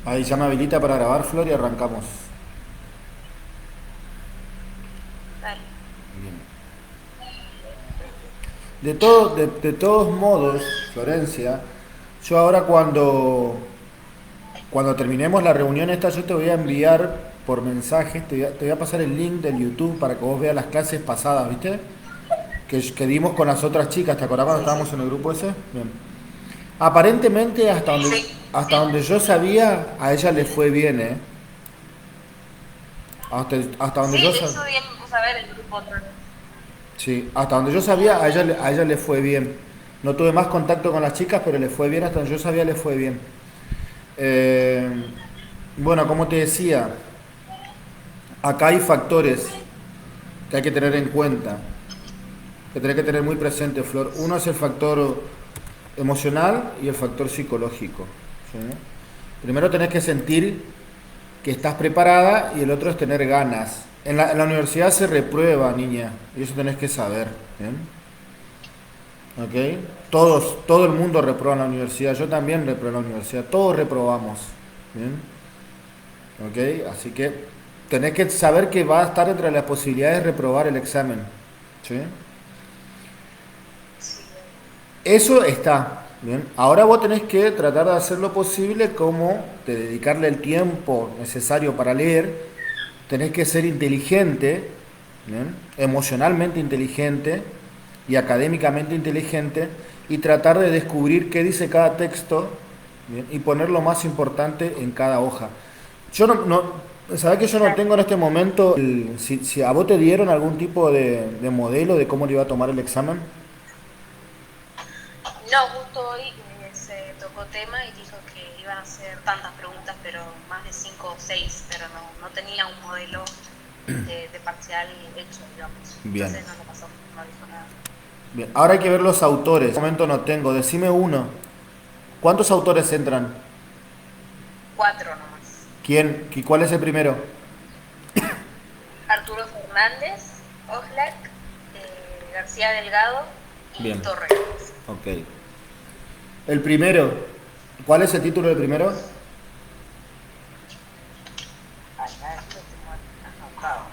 Ahí ya me habilita para grabar, Flor, y arrancamos. Dale. Bien. De todos modos, Florencia, yo ahora cuando terminemos la reunión esta, yo te voy a enviar por mensaje, te voy a pasar el link del YouTube para que vos veas las clases pasadas, ¿viste? Que dimos con las otras chicas, ¿te acordás cuando Sí, estábamos sí. en el grupo ese? Bien. Aparentemente, Sí. hasta donde yo sabía, a ella le fue bien, ¿eh? Hasta donde yo Sí, de sabía. hecho hoy me puse a ver el grupo otra vez. Sí, hasta donde yo sabía, a ella le fue bien. No tuve más contacto con las chicas, pero le fue bien, hasta donde yo sabía le fue bien. Eh, bueno, como te decía, acá hay factores que hay que tener en cuenta, que tenés que tener muy presente, Flor. Uno es el factor emocional y el factor psicológico. ¿Sí? Primero tenés que sentir que estás preparada y el otro es tener ganas. En la universidad se reprueba, niña, y eso tenés que saber. ¿Bien? ¿Ok? Todo el mundo reprueba en la universidad, yo también reprobé en la universidad, todos reprobamos. ¿Bien? ¿Ok? Así que tenés que saber que va a estar entre las posibilidades de reprobar el examen. ¿Sí? Sí, Eso está. Bien. Ahora vos tenés que tratar de hacer lo posible como de dedicarle el tiempo necesario para leer. Tenés que ser inteligente, ¿bien? Emocionalmente inteligente y académicamente inteligente y tratar de descubrir qué dice cada texto, ¿bien? Y poner lo más importante en cada hoja. Yo sabés que yo no claro. tengo en este momento, si a vos te dieron algún tipo de modelo de cómo le iba a tomar el examen. No, justo hoy se tocó tema y dijo que iban a hacer tantas preguntas, pero más de 5 o 6, pero no tenía un modelo de parcial hecho, digamos. Bien, Entonces no lo pasó, no dijo nada. bien. Ahora hay que ver los autores. En este momento no tengo. Decime uno. ¿Cuántos autores entran? 4 nomás. ¿Quién? ¿Y cuál es el primero? Arturo Fernández, Oxlack, García Delgado y Bien. Torres. Ok. El primero. ¿Cuál es el título del primero? Ay, a ver, lo tengo anotado.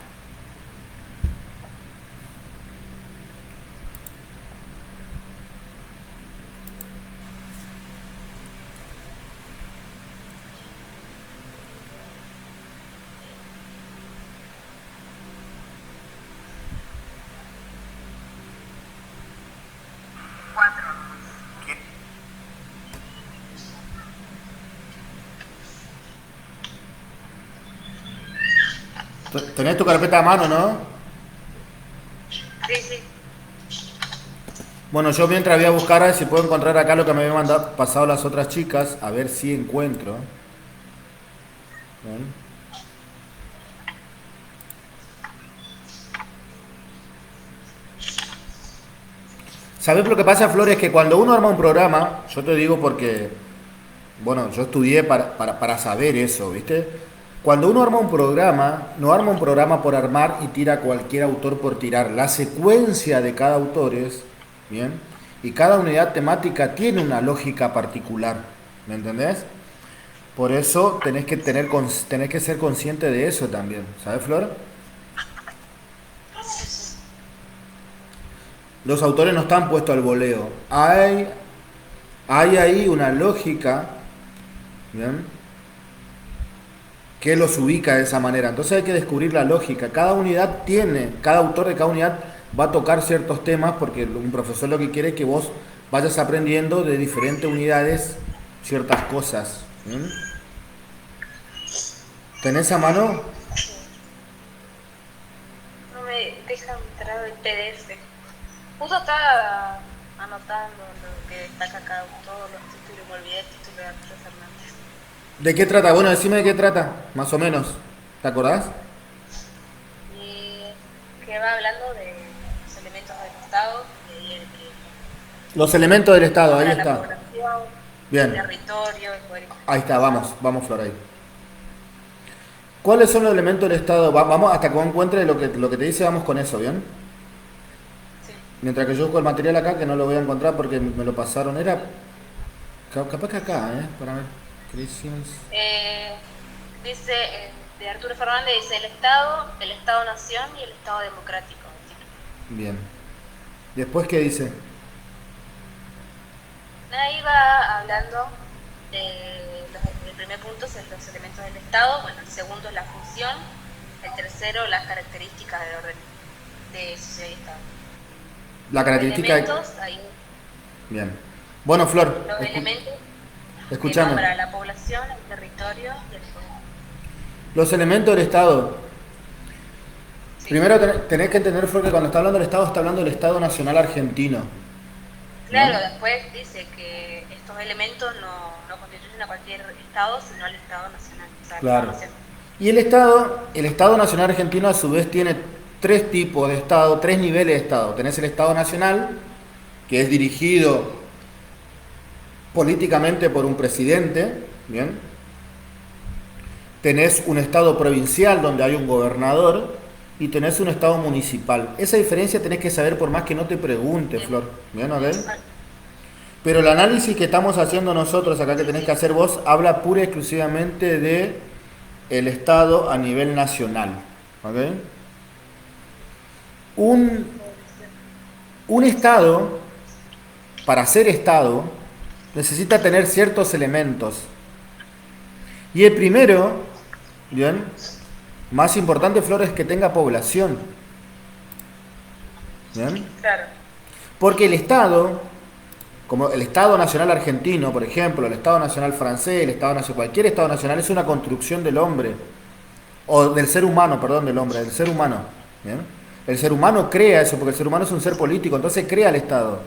Cuatro nomás. Tenés tu carpeta a mano, ¿no? Sí, sí. Bueno, yo mientras voy a buscar a ver si puedo encontrar acá lo que me habían pasado las otras chicas, a ver si encuentro. Bien. ¿Sabés lo que pasa, Flores? Que cuando uno arma un programa, yo te digo porque, bueno, yo estudié para saber eso, ¿viste? Cuando uno arma un programa, no arma un programa por armar y tira a cualquier autor por tirar. La secuencia de cada autor es, ¿bien? Y cada unidad temática tiene una lógica particular, ¿me entendés? Por eso tenés que ser consciente de eso también, ¿sabes, Flor? Sí, sí. Los autores no están puestos al voleo. Hay ahí una lógica, ¿bien? Que los ubica de esa manera. Entonces hay que descubrir la lógica. Cada autor de cada unidad va a tocar ciertos temas porque un profesor lo que quiere es que vos vayas aprendiendo de diferentes unidades ciertas cosas. ¿Mm? ¿Tenés a mano? Sí. No me deja entrar el PDF. Justo estaba anotando lo que destaca cada uno, todos los títulos, me olvidé el título de Arturo Fernández. ¿De qué trata? Bueno, decime de qué trata, más o menos. ¿Te acordás? Y que va hablando de los elementos del Estado, y ahí Los elementos del que Estado, ahí nombra la está. población, el Bien, territorio, el poder ahí está, ejecutivo. vamos, Flor, ahí. ¿Cuáles son los elementos del Estado? Vamos hasta que encuentre lo que te dice, vamos con eso, ¿bien? Sí. Mientras que yo busco el material acá, que no lo voy a encontrar porque me lo pasaron. Capaz que acá, ¿eh? Para ver. Crisis. Dice, de Arturo Fernández, dice el Estado-Nación y el Estado democrático. Bien. Después, ¿qué dice? Ahí va hablando el primer punto es los elementos del Estado, bueno, el segundo es la función, el tercero las características del orden de sociedad y Estado. La característica... Elementos, ahí, Bien. Bueno, Flor, los elementos escúchame. para la población, el territorio y el poder. Los elementos del Estado. Sí. Primero tenés que entender, Flor, que cuando está hablando del Estado, está hablando del Estado Nacional Argentino. Claro, ¿no? después dice que estos elementos no constituyen a cualquier Estado, sino al Estado nacional. O sea, Claro. Estado nacional. Y el Estado Nacional Argentino a su vez tiene tres tipos de Estado, tres niveles de Estado. Tenés el Estado Nacional, que es dirigido políticamente por un presidente, ¿bien? Tenés un Estado provincial donde hay un gobernador y tenés un Estado municipal. Esa diferencia tenés que saber por más que no te pregunte, Flor, ¿bien? ¿Ok? Pero el análisis que estamos haciendo nosotros acá, que tenés que hacer vos, habla pura y exclusivamente de el Estado a nivel nacional. ¿Ok? Un Estado, para ser Estado, necesita tener ciertos elementos. Y el primero, bien, más importante, Flor, es que tenga población. ¿Bien? Claro. Porque el Estado, como el Estado Nacional Argentino, por ejemplo, el Estado Nacional Francés, el Estado Nacional, cualquier Estado Nacional es una construcción del hombre, o del ser humano, perdón, del hombre, del ser humano. ¿Bien? El ser humano crea eso, porque el ser humano es un ser político, entonces crea el Estado.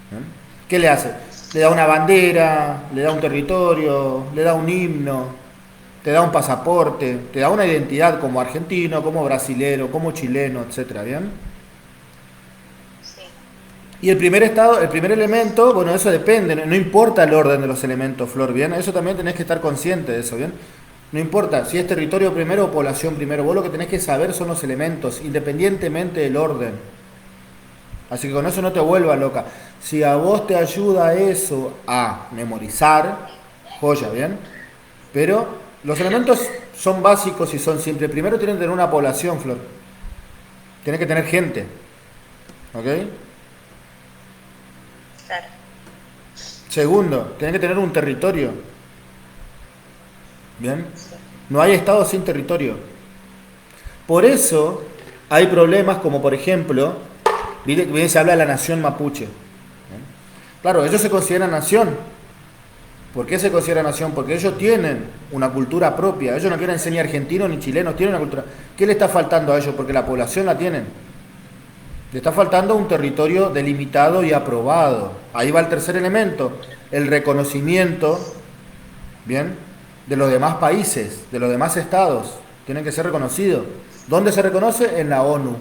¿Bien? ¿Qué le hace? Le da una bandera, le da un territorio, le da un himno, te da un pasaporte, te da una identidad como argentino, como brasilero, como chileno, etcétera, ¿bien? Sí. Y el primer estado, el primer elemento, bueno, eso depende, no importa el orden de los elementos, Flor, ¿bien? Eso también tenés que estar consciente de eso, ¿bien? No importa si es territorio primero o población primero, vos lo que tenés que saber son los elementos, independientemente del orden. Así que con eso no te vuelvas loca. Si a vos te ayuda eso a memorizar, joya, ¿bien? Pero los elementos son básicos y son simples. Primero tienen que tener una población, Flor. Tienen que tener gente. ¿Ok? Claro. Segundo, tienen que tener un territorio. ¿Bien? No hay Estado sin territorio. Por eso hay problemas como, por ejemplo, bien se habla de la nación mapuche. ¿Bien? Claro, ellos se consideran nación. ¿Por qué se considera nación? Porque ellos tienen una cultura propia. Ellos no quieren ser ni argentinos ni chilenos, tienen una cultura. ¿Qué le está faltando a ellos? Porque la población la tienen. Le está faltando un territorio delimitado y aprobado. Ahí va el tercer elemento, el reconocimiento, ¿bien?, de los demás países, de los demás estados. Tienen que ser reconocidos. ¿Dónde se reconoce? En la ONU.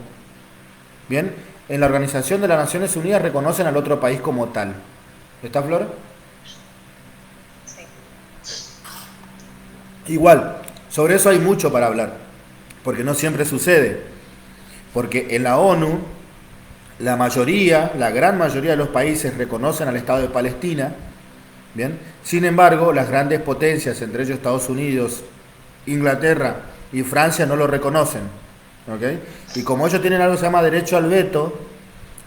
¿Bien? En la Organización de las Naciones Unidas reconocen al otro país como tal. ¿Está, Flor? Sí. Igual, sobre eso hay mucho para hablar, porque no siempre sucede. Porque en la ONU, la mayoría, la gran mayoría de los países reconocen al Estado de Palestina, ¿bien? Sin embargo, las grandes potencias, entre ellos Estados Unidos, Inglaterra y Francia, no lo reconocen, ¿ok? Y como ellos tienen algo que se llama derecho al veto,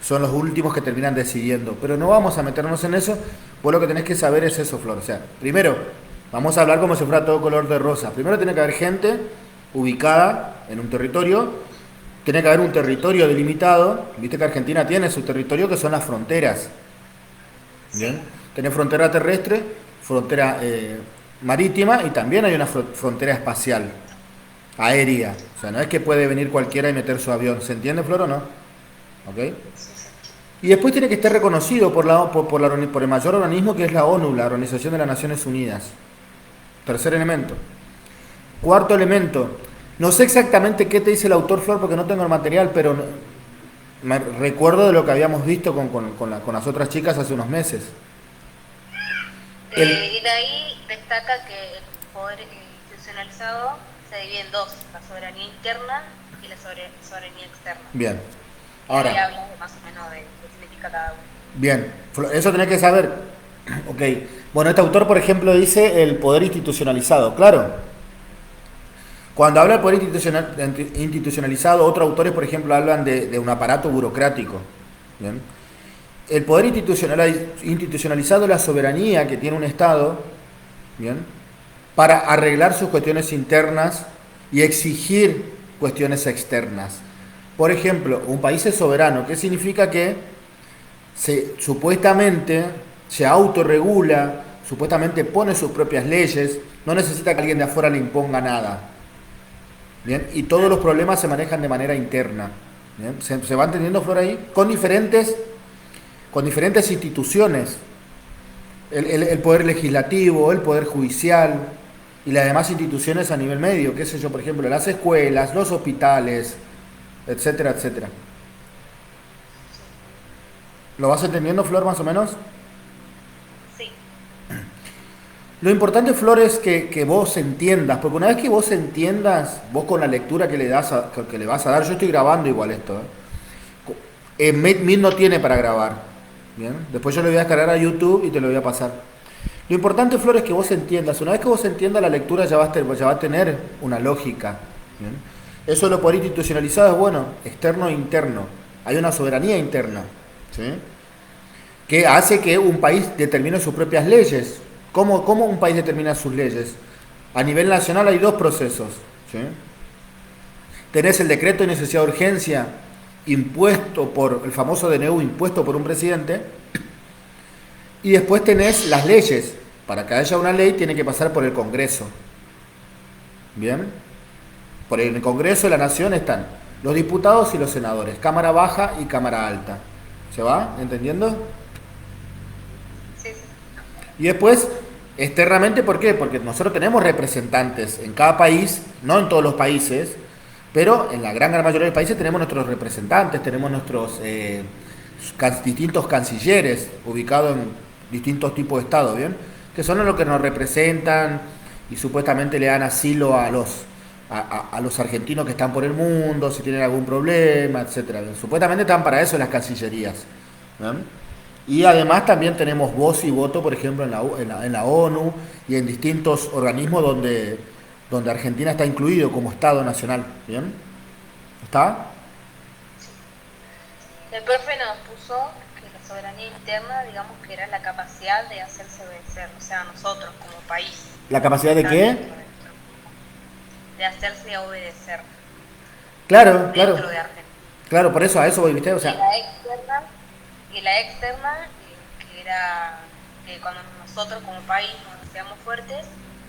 son los últimos que terminan decidiendo. Pero no vamos a meternos en eso, pues lo que tenés que saber es eso, Flor. O sea, primero, vamos a hablar como si fuera todo color de rosa. Primero tiene que haber gente ubicada en un territorio, tiene que haber un territorio delimitado. Viste que Argentina tiene su territorio, que son las fronteras. ¿Bien? Tiene frontera terrestre, frontera marítima, y también hay una frontera espacial, aérea. O sea, no es que puede venir cualquiera y meter su avión. ¿Se entiende, Flor, o no? ¿Ok? Y después tiene que estar reconocido por el mayor organismo, que es la ONU, la Organización de las Naciones Unidas. Tercer elemento. Cuarto elemento. No sé exactamente qué te dice el autor, Flor, porque no tengo el material, pero me recuerdo de lo que habíamos visto con las otras chicas hace unos meses. Y de ahí destaca que el poder institucionalizado se divide en dos, la soberanía interna y la soberanía externa. Bien. Ahora Ahora, habla más o menos de qué significa cada uno. bien, eso tenés que saber. Ok. Bueno, este autor, por ejemplo, dice el poder institucionalizado. Claro, cuando habla del poder institucionalizado, otros autores, por ejemplo, hablan de un aparato burocrático. ¿Bien? El poder institucionalizado es la soberanía que tiene un Estado, ¿bien? Para arreglar sus cuestiones internas y exigir cuestiones externas. Por ejemplo, un país es soberano, ¿qué significa? Que supuestamente se autorregula, supuestamente pone sus propias leyes, no necesita que alguien de afuera le imponga nada. ¿Bien? Y todos los problemas se manejan de manera interna. ¿Bien? Se va entendiendo, Flor, ahí, con diferentes instituciones, el poder legislativo, el poder judicial y las demás instituciones a nivel medio, qué sé yo, por ejemplo, las escuelas, los hospitales, etcétera, etcétera. ¿Lo vas entendiendo, Flor, más o menos? Sí. Lo importante, Flor, es que vos entiendas, porque una vez que vos entiendas, vos con la lectura que que le vas a dar, yo estoy grabando igual esto, Meet no tiene para grabar, ¿bien? Después yo lo voy a descargar a YouTube y te lo voy a pasar. Lo importante, Flor, es que vos entiendas. Una vez que vos entiendas la lectura ya va a tener una lógica, ¿bien? Eso lo poder institucionalizado es bueno, externo e interno. Hay una soberanía interna, ¿sí? Que hace que un país determine sus propias leyes. ¿Cómo un país determina sus leyes? A nivel nacional hay dos procesos, ¿sí? Tenés el decreto de necesidad de urgencia impuesto por el famoso DNU, impuesto por un presidente, y después tenés las leyes. Para que haya una ley tiene que pasar por el Congreso. ¿Bien? Por el Congreso de la Nación están los diputados y los senadores, Cámara Baja y Cámara Alta. ¿Se va? ¿Entendiendo? Sí, sí. Y después, externamente, ¿por qué? Porque nosotros tenemos representantes en cada país, no en todos los países, pero en la gran mayoría de países tenemos nuestros representantes, tenemos nuestros distintos cancilleres ubicados en distintos tipos de estados, ¿bien? Que son los que nos representan y supuestamente le dan asilo a los argentinos que están por el mundo, si tienen algún problema, etcétera. Supuestamente están para eso las cancillerías, ¿bien? Y además también tenemos voz y voto, por ejemplo, en la ONU y en distintos organismos donde Argentina está incluido como Estado nacional. ¿Bien? ¿Está? El profe nos puso que la soberanía interna, digamos que era la capacidad de hacerse obedecer, o sea, nosotros como país. ¿La capacidad de qué? De hacerse obedecer. Claro, claro. Dentro de Argentina. Claro, por eso a eso voy, ¿viste? O sea, y la externa que era que cuando nosotros como país nos hacíamos fuertes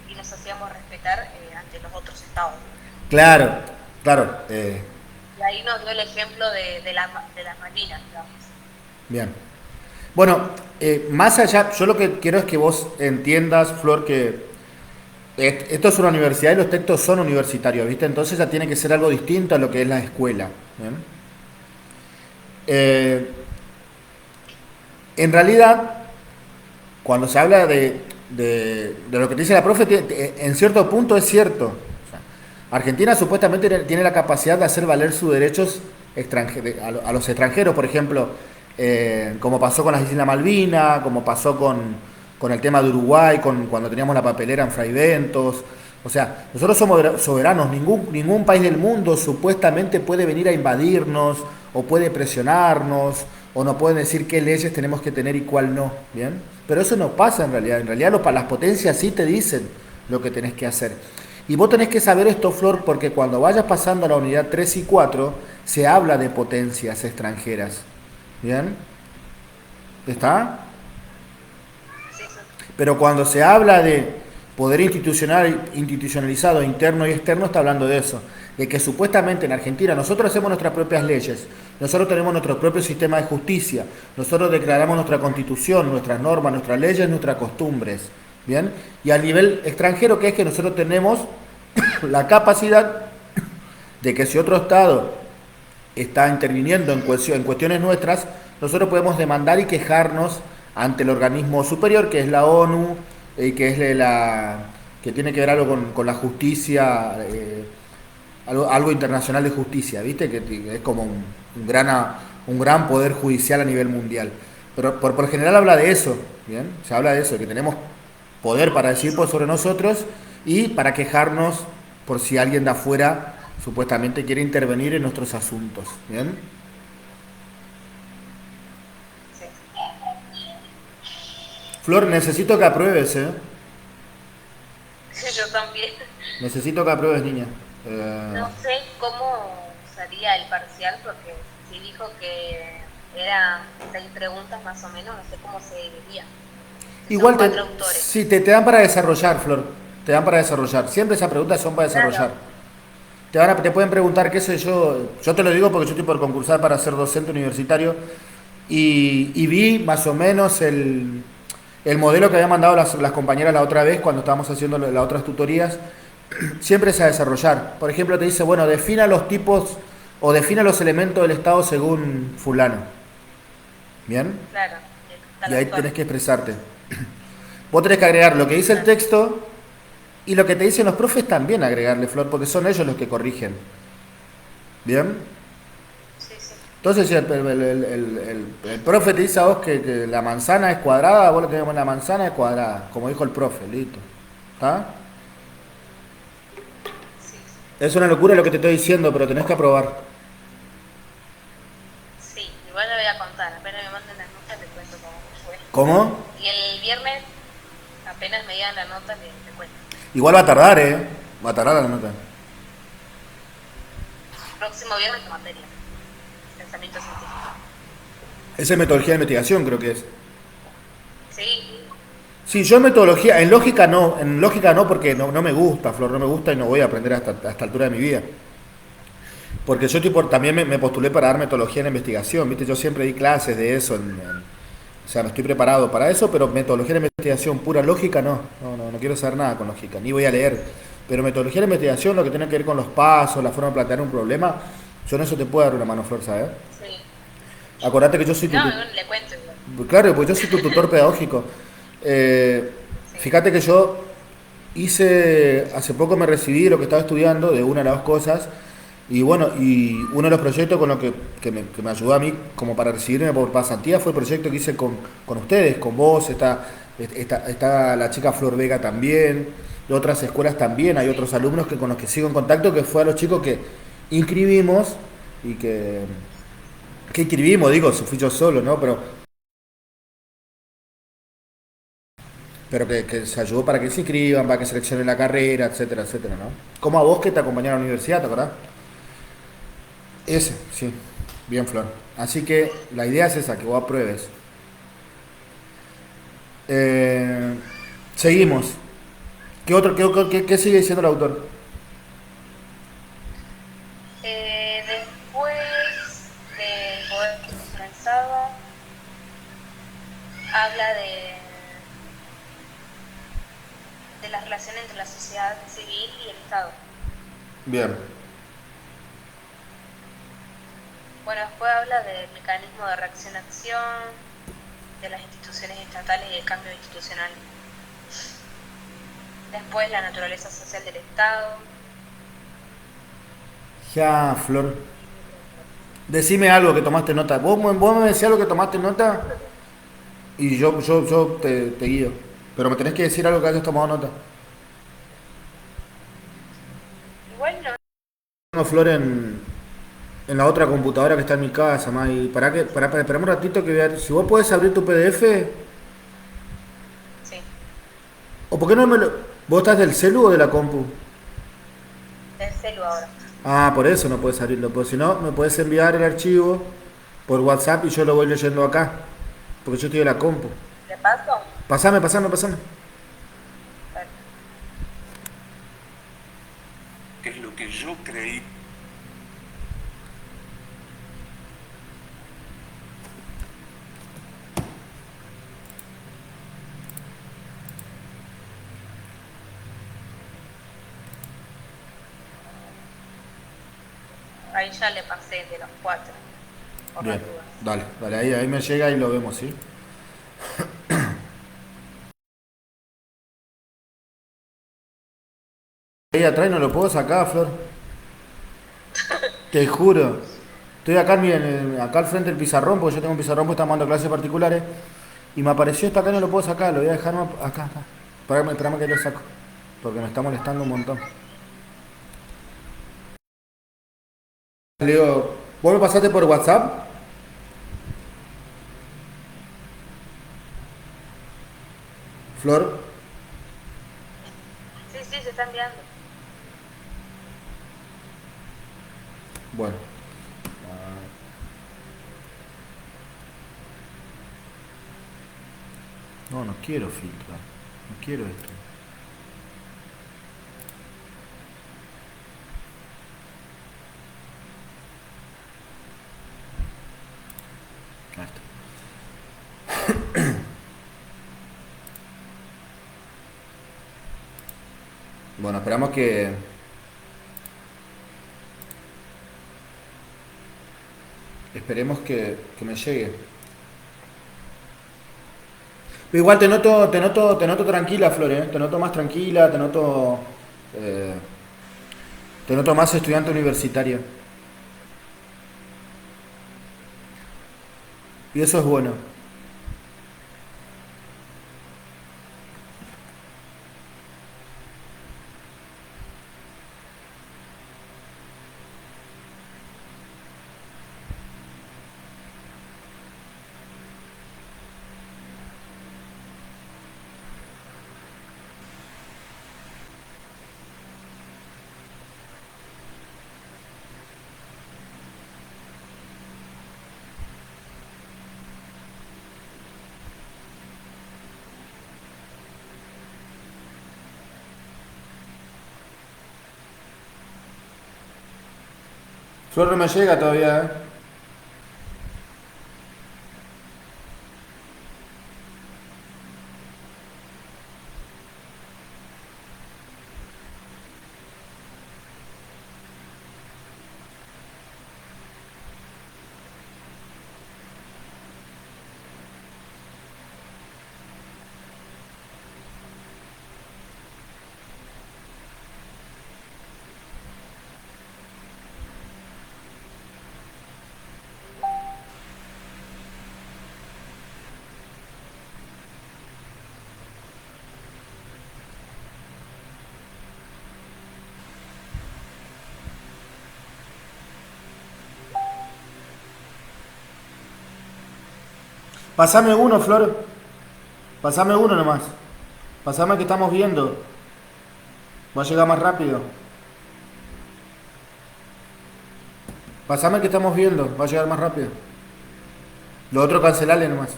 y nos hacíamos respetar ante los otros estados. claro, claro. Y ahí nos dio el ejemplo de las Malvinas, digamos. Bien. Bueno, más allá, yo lo que quiero es que vos entiendas, Flor, que esto es una universidad y los textos son universitarios, ¿viste? Entonces ya tiene que ser algo distinto a lo que es la escuela. ¿Bien? En realidad, cuando se habla de lo que te dice la profe, en cierto punto es cierto. O sea, Argentina supuestamente tiene la capacidad de hacer valer sus derechos a los extranjeros, por ejemplo, como pasó con las Islas Malvinas, como pasó con el tema de Uruguay, cuando teníamos la papelera en Fray Bentos. O sea, nosotros somos soberanos, ningún país del mundo supuestamente puede venir a invadirnos o puede presionarnos o nos pueden decir qué leyes tenemos que tener y cuál no, ¿bien? Pero eso no pasa en realidad las potencias sí te dicen lo que tenés que hacer. Y vos tenés que saber esto, Flor, porque cuando vayas pasando a la unidad 3 y 4 se habla de potencias extranjeras, ¿bien? ¿Está? Pero cuando se habla de poder institucionalizado, interno y externo, está hablando de eso, de que supuestamente en Argentina nosotros hacemos nuestras propias leyes, nosotros tenemos nuestro propio sistema de justicia, nosotros declaramos nuestra constitución, nuestras normas, nuestras leyes, nuestras costumbres, ¿bien? Y a nivel extranjero, que es que nosotros tenemos la capacidad de que si otro Estado está interviniendo en cuestiones nuestras, nosotros podemos demandar y quejarnos ante el organismo superior, que es la ONU, que es que tiene que ver algo con la justicia, algo internacional de justicia, ¿viste? Que es como un gran poder judicial a nivel mundial. Pero por general habla de eso, ¿bien? Se habla de eso, que tenemos poder para decir por sobre nosotros y para quejarnos por si alguien de afuera supuestamente quiere intervenir en nuestros asuntos, ¿bien? Sí. Flor, necesito que apruebes, ¿eh? Yo también. Necesito que apruebes, niña. No sé cómo sería el parcial, porque si dijo que eran 6 preguntas más o menos, no sé cómo se dividiría. Son Igual 4 autores. sí, te dan para desarrollar, Flor. Te dan para desarrollar. Siempre esas preguntas son para Claro, desarrollar. Te pueden preguntar, qué sé yo. Yo te lo digo porque yo estoy por concursar para ser docente universitario y vi más o menos el modelo que habían mandado las compañeras la otra vez cuando estábamos haciendo las otras tutorías. Siempre es a desarrollar. Por ejemplo, te dice, bueno, defina los tipos o defina los elementos del Estado según fulano. ¿Bien? claro, Y tal ahí cual. tenés que expresarte. Vos tenés que agregar lo que dice el Claro. texto y lo que te dicen los profes también agregarle, Flor, porque son ellos los que corrigen. ¿Bien? Sí, sí. Entonces, si el profe te dice a vos que la manzana es cuadrada, vos le tenés que poner la manzana es cuadrada, como dijo el profe, listo. ¿Está? Sí, sí. Es una locura lo que te estoy diciendo, pero tenés que aprobar. Sí, igual le voy a contar. Apenas me manden las notas, te cuento cómo fue. ¿Cómo? Y el viernes, apenas me digan la nota, te cuento. Igual va a tardar, ¿eh? Va a tardar la nota. Próximo viernes, tu materia. Pensamiento científico. Esa es metodología de investigación, creo que es. Sí, Sí, yo en lógica no porque no me gusta, Flor, no me gusta y no voy a aprender hasta esta altura de mi vida. Porque yo tipo, también me postulé para dar metodología en investigación, ¿viste? Yo siempre di clases de eso, o sea, me estoy preparado para eso, pero metodología de investigación pura lógica no quiero saber nada con lógica, ni voy a leer. Pero metodología de investigación, lo que tiene que ver con los pasos, la forma de plantear un problema, yo en eso te puedo dar una mano, Flor, ¿sabes? sí. Acordate que yo soy tu, No, no, le cuento igual. claro, pues yo soy tu tutor pedagógico. Eh, Sí, Fíjate que yo hace poco me recibí lo que estaba estudiando de una de las dos cosas, y bueno, y uno de los proyectos con lo que me ayudó a mí como para recibirme por pasantía fue el proyecto que hice con ustedes, con vos, está la chica Flor Vega también, de otras escuelas también, hay sí. otros alumnos con los que sigo en contacto, que fue a los chicos que inscribimos y que inscribimos, digo, fui yo solo, ¿no? Pero que se ayudó para que se inscriban, para que seleccionen la carrera, etcétera, etcétera, ¿no? Como a vos que te acompañaron a la universidad, ¿te acordás? Sí. Ese, sí. Bien, Flor. Así que la idea es esa, que vos apruebes. Eh, Seguimos. ¿Qué sigue diciendo el autor? Después del poder institucionalizado, habla de la relación entre la sociedad civil y el Estado. Bien. Bueno, después habla del mecanismo de reacción-acción, de las instituciones estatales y el cambio institucional. Después la naturaleza social del Estado. Ya, Flor. Decime algo que tomaste nota. Vos me decís algo que tomaste nota y yo te guío. Pero me tenés que decir algo que hayas tomado nota. Igual no. Tengo Flor en la otra computadora que está en mi casa, más. Y esperame un ratito que vea. Si vos podés abrir tu PDF, Sí, o por qué no me lo. ¿Vos estás del celu o de la compu? del celu ahora. Ah, por eso no puedes abrirlo. Porque si no, me puedes enviar el archivo por WhatsApp y yo lo voy leyendo acá. Porque yo estoy de la compu. ¿Le paso? Pasame. Bueno, Es lo que yo creí. ahí ya le pasé de los 4, por las Bien, dudas. dale, ahí me llega y lo vemos, ¿sí? Ahí atrás no lo puedo sacar, Flor. Te juro. Estoy acá, miren, acá al frente del pizarrón, porque yo tengo un pizarrón, porque estamos dando clases particulares. Y me apareció esto acá, no lo puedo sacar, lo voy a dejar acá, acá. Esperame que lo saco, porque me está molestando un montón. Le digo, ¿vos me pasaste por WhatsApp? Flor. Sí, sí, se está enviando. Bueno. No, no quiero filtrar. No quiero esto. Ahí está. Bueno, esperamos que... Esperemos que me llegue. Pero igual te noto tranquila, Flor, ¿eh? Te noto más tranquila, eh, te noto más estudiante universitaria. Y eso es bueno. Flor no me llega todavía, ¿eh? Pasame uno, Flor. Pasame uno nomás. Pasame que estamos viendo. Va a llegar más rápido. Pasame que estamos viendo. Va a llegar más rápido. Lo otro cancelale nomás.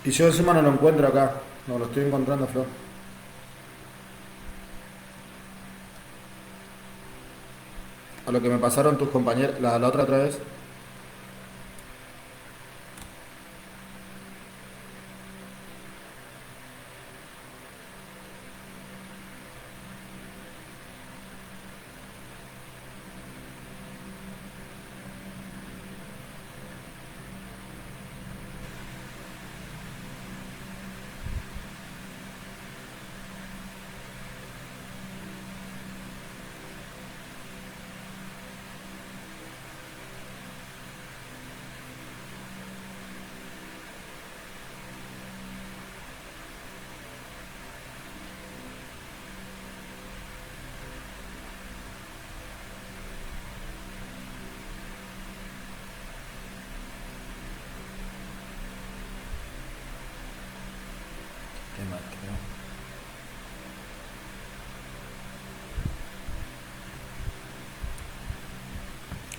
Y yo encima no lo encuentro acá. No lo estoy encontrando, Flor. A lo que me pasaron tus compañeros la otra vez. Qué mal, creo.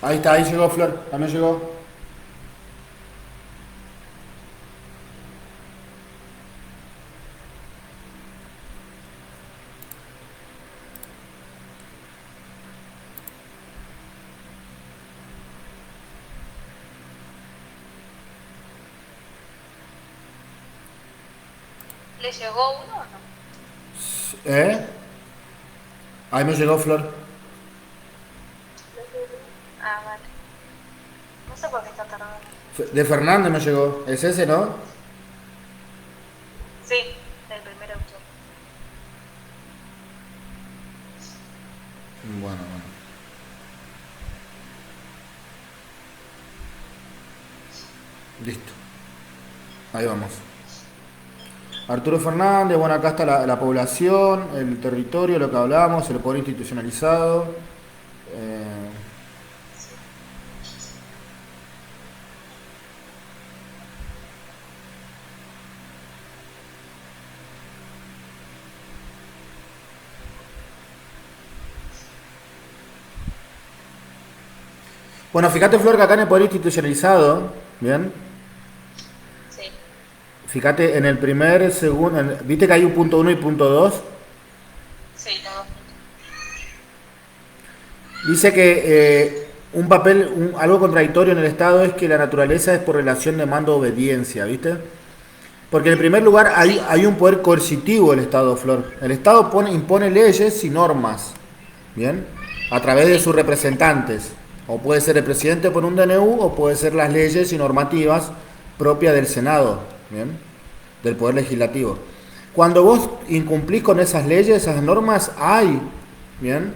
Ahí está, ahí llegó Flor. También llegó. ¿Le llegó uno o no? ¿Eh? Ahí me llegó Flor. Ah, vale. No sé por qué está tardando. De Fernández me llegó. ¿Es ese, no? Sí, el primer autor. Bueno, bueno. Listo. Ahí vamos. Arturo Fernández, bueno, acá está la población, el territorio, lo que hablamos, el poder institucionalizado. Eh, Bueno, fíjate, Flor, que acá en el poder institucionalizado, ¿bien? Sí, Fíjate, en el primer, segundo, ¿viste que hay un punto 1 y punto 2? sí, todo. Dice que un papel, algo contradictorio en el Estado es que la naturaleza es por relación de mando-obediencia, ¿viste? Porque en primer lugar hay un poder coercitivo del Estado, Flor. El Estado impone leyes y normas, ¿bien? A través de sus representantes. O puede ser el presidente por un DNU o puede ser las leyes y normativas propias del Senado, ¿bien? Del Poder Legislativo. Cuando vos incumplís con esas leyes, esas normas, ¿bien?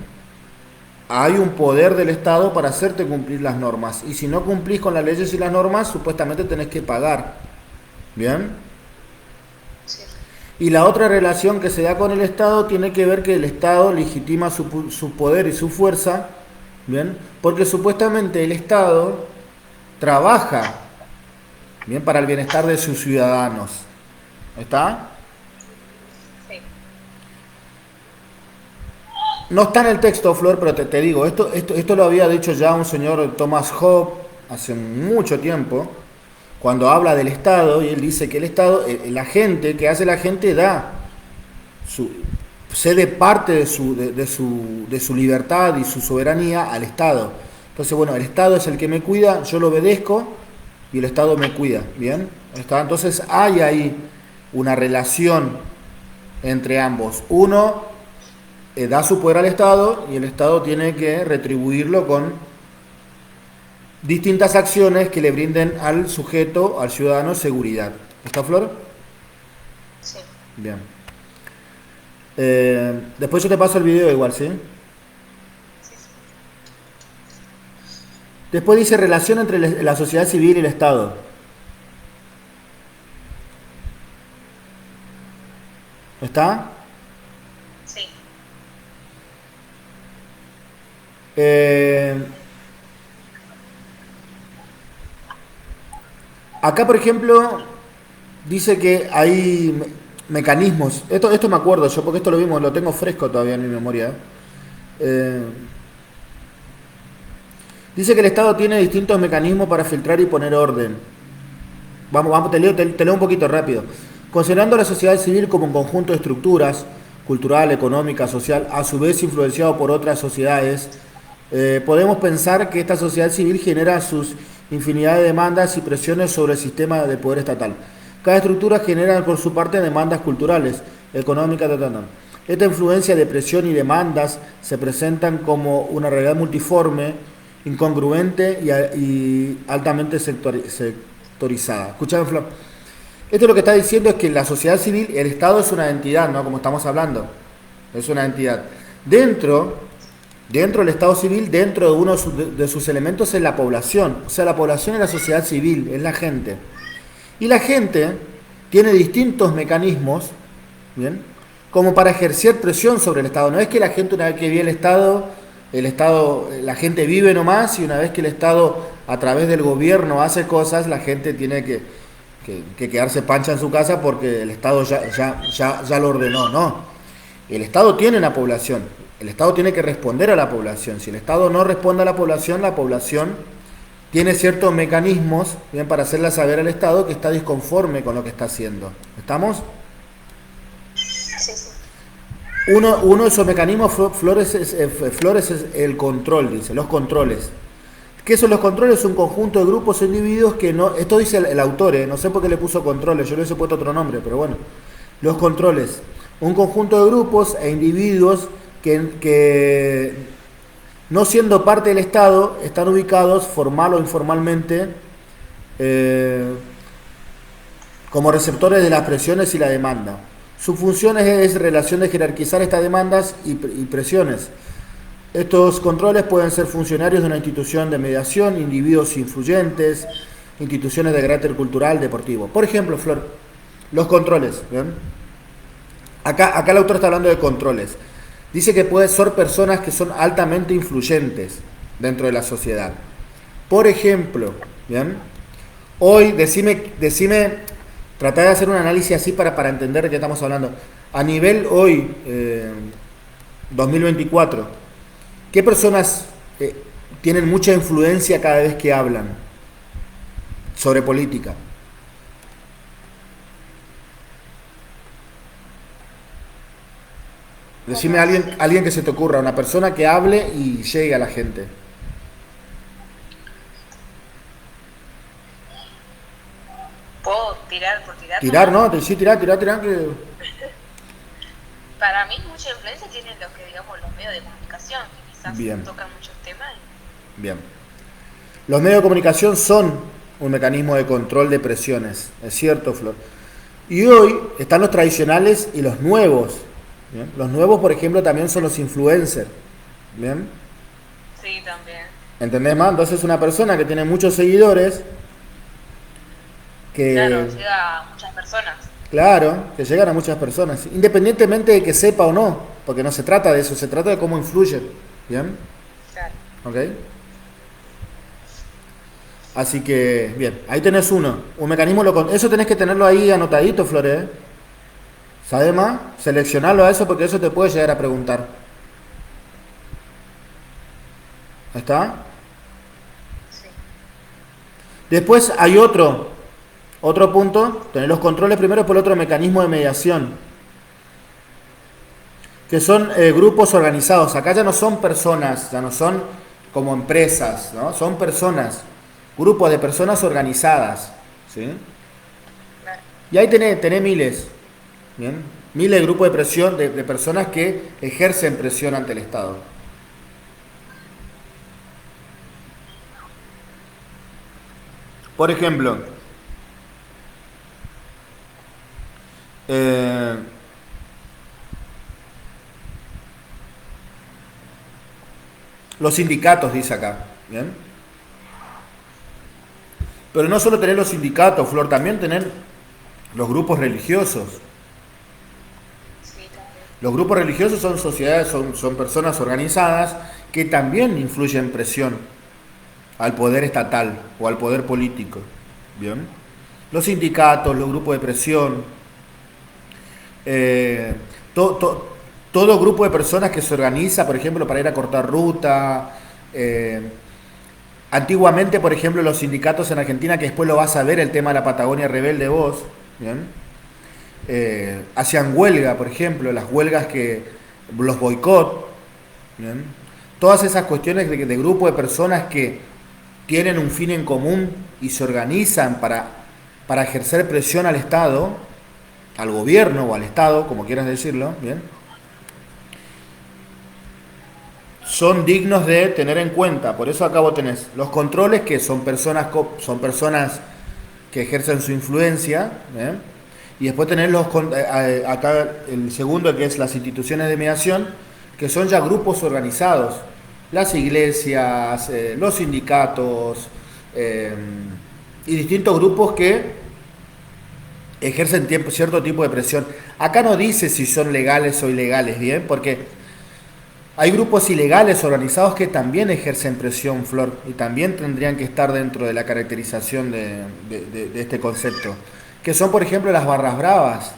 Hay un poder del Estado para hacerte cumplir las normas. Y si no cumplís con las leyes y las normas, supuestamente tenés que pagar, ¿bien? Sí. Y la otra relación que se da con el Estado tiene que ver que el Estado legitima su poder y su fuerza, ¿bien? Porque supuestamente el Estado trabaja, ¿bien? Para el bienestar de sus ciudadanos. ¿Está? Sí. No está en el texto, Flor, pero te digo, esto lo había dicho ya un señor Thomas Hobbes hace mucho tiempo, cuando habla del Estado, y él dice que el Estado, la gente, que hace la gente, cede parte de su libertad y su soberanía al Estado. Entonces, bueno, el Estado es el que me cuida, yo lo obedezco y el Estado me cuida, ¿bien? Entonces hay ahí una relación entre ambos. Uno da su poder al Estado y el Estado tiene que retribuirlo con distintas acciones que le brinden al sujeto, al ciudadano, seguridad. ¿Está, Flor? Sí. Bien. Después yo te paso el video igual, ¿sí? Después dice relación entre la sociedad civil y el Estado. ¿Está? Sí. Acá, por ejemplo, dice que hay mecanismos. Esto me acuerdo yo, porque esto lo vimos, lo tengo fresco todavía en mi memoria. Dice que el Estado tiene distintos mecanismos para filtrar y poner orden. Vamos, te leo un poquito rápido. Considerando a la sociedad civil como un conjunto de estructuras, cultural, económica, social, a su vez influenciado por otras sociedades, podemos pensar que esta sociedad civil genera sus infinidad de demandas y presiones sobre el sistema de poder estatal. Cada estructura genera por su parte demandas culturales, económicas, Esta influencia de presión y demandas se presentan como una realidad multiforme, incongruente y altamente sectorizada. Escuchame, Flor. Esto lo que está diciendo es que la sociedad civil, el Estado es una entidad, ¿no? Como estamos hablando. Es una entidad. Dentro del Estado civil, dentro de uno de sus elementos es la población. O sea, la población es la sociedad civil, es la gente. Y la gente tiene distintos mecanismos, ¿bien? Como para ejercer presión sobre el Estado. No es que la gente, una vez que vive el Estado, la gente vive nomás, y una vez que el Estado, a través del gobierno, hace cosas, la gente tiene que quedarse pancha en su casa porque el Estado ya lo ordenó. No. El Estado tiene una población. El Estado tiene que responder a la población. Si el Estado no responde a la población tiene ciertos mecanismos, bien, para hacerle saber al Estado que está disconforme con lo que está haciendo. ¿Estamos? Sí, sí. Uno de esos mecanismos, Flores, es el control, dice, los controles. ¿Qué son los controles? Un conjunto de grupos o individuos que no... Esto dice el autor, no sé por qué le puso controles, yo le hubiese puesto otro nombre, pero bueno. Los controles. Un conjunto de grupos e individuos que no siendo parte del Estado, están ubicados formal o informalmente como receptores de las presiones y la demanda. Su función es relación de jerarquizar estas demandas y presiones. Estos controles pueden ser funcionarios de una institución de mediación, individuos influyentes, instituciones de carácter cultural, deportivo. Por ejemplo, Flor, los controles. ¿Bien? Acá el autor está hablando de controles. Dice que pueden ser personas que son altamente influyentes dentro de la sociedad. Por ejemplo, ¿bien? Hoy, decime, tratá de hacer un análisis así para entender de qué estamos hablando. A nivel hoy, 2024, ¿qué personas tienen mucha influencia cada vez que hablan sobre política? Decime a alguien que se te ocurra, una persona que hable y llegue a la gente. ¿Puedo tirar por tirar? Tirar, ¿no? Sí, tirar, que... Para mí mucha influencia tienen los que, digamos, los medios de comunicación, que quizás Bien. tocan muchos temas. Bien. Los medios de comunicación son un mecanismo de control de presiones, es cierto, Flor. Y hoy están los tradicionales y los nuevos. ¿Bien? Los nuevos, por ejemplo, también son los influencers. ¿Bien? Sí, también. ¿Entendés más? Entonces una persona que tiene muchos seguidores, que... Claro, llega a muchas personas. Claro, que llegan a muchas personas, independientemente de que sepa o no, porque no se trata de eso, se trata de cómo influye. ¿Bien? Claro. ¿Ok? Así que, bien, ahí tenés uno, un mecanismo, eso tenés que tenerlo ahí anotadito, Flore. ¿Sabes más? Seleccionarlo a eso porque eso te puede llegar a preguntar. ¿Está? Sí. Después hay otro punto, tener los controles primero por otro mecanismo de mediación, que son grupos organizados. Acá ya no son personas, ya no son como empresas, ¿no? Son personas, grupos de personas organizadas, ¿sí? Claro. Y ahí tenés miles, ¿bien? Miles de grupos de presión, de personas que ejercen presión ante el Estado. Por ejemplo, los sindicatos, dice acá, ¿bien? Pero no solo tener los sindicatos, Flor, también tener los grupos religiosos. Sí, también. Los grupos religiosos son sociedades, son personas organizadas que también influyen presión al poder estatal o al poder político. ¿Bien? Los sindicatos, los grupos de presión, todo grupo de personas que se organiza, por ejemplo, para ir a cortar ruta. Antiguamente, por ejemplo, los sindicatos en Argentina, que después lo vas a ver, el tema de la Patagonia Rebelde Vos, ¿bien? Hacían huelga, por ejemplo, las huelgas los boicot, ¿bien? Todas esas cuestiones de grupo de personas que tienen un fin en común y se organizan para ejercer presión al Estado, al gobierno o al Estado, como quieras decirlo, ¿bien? Son dignos de tener en cuenta. Por eso acá vos tenés los controles, que son personas que ejercen su influencia, ¿bien? Y después tenés acá el segundo, que es las instituciones de mediación, que son ya grupos organizados, las iglesias, los sindicatos y distintos grupos que ejercen cierto tipo de presión. Acá no dice si son legales o ilegales, ¿bien? Porque hay grupos ilegales organizados que también ejercen presión, Flor, y también tendrían que estar dentro de la caracterización de este concepto, que son, por ejemplo, las barras bravas.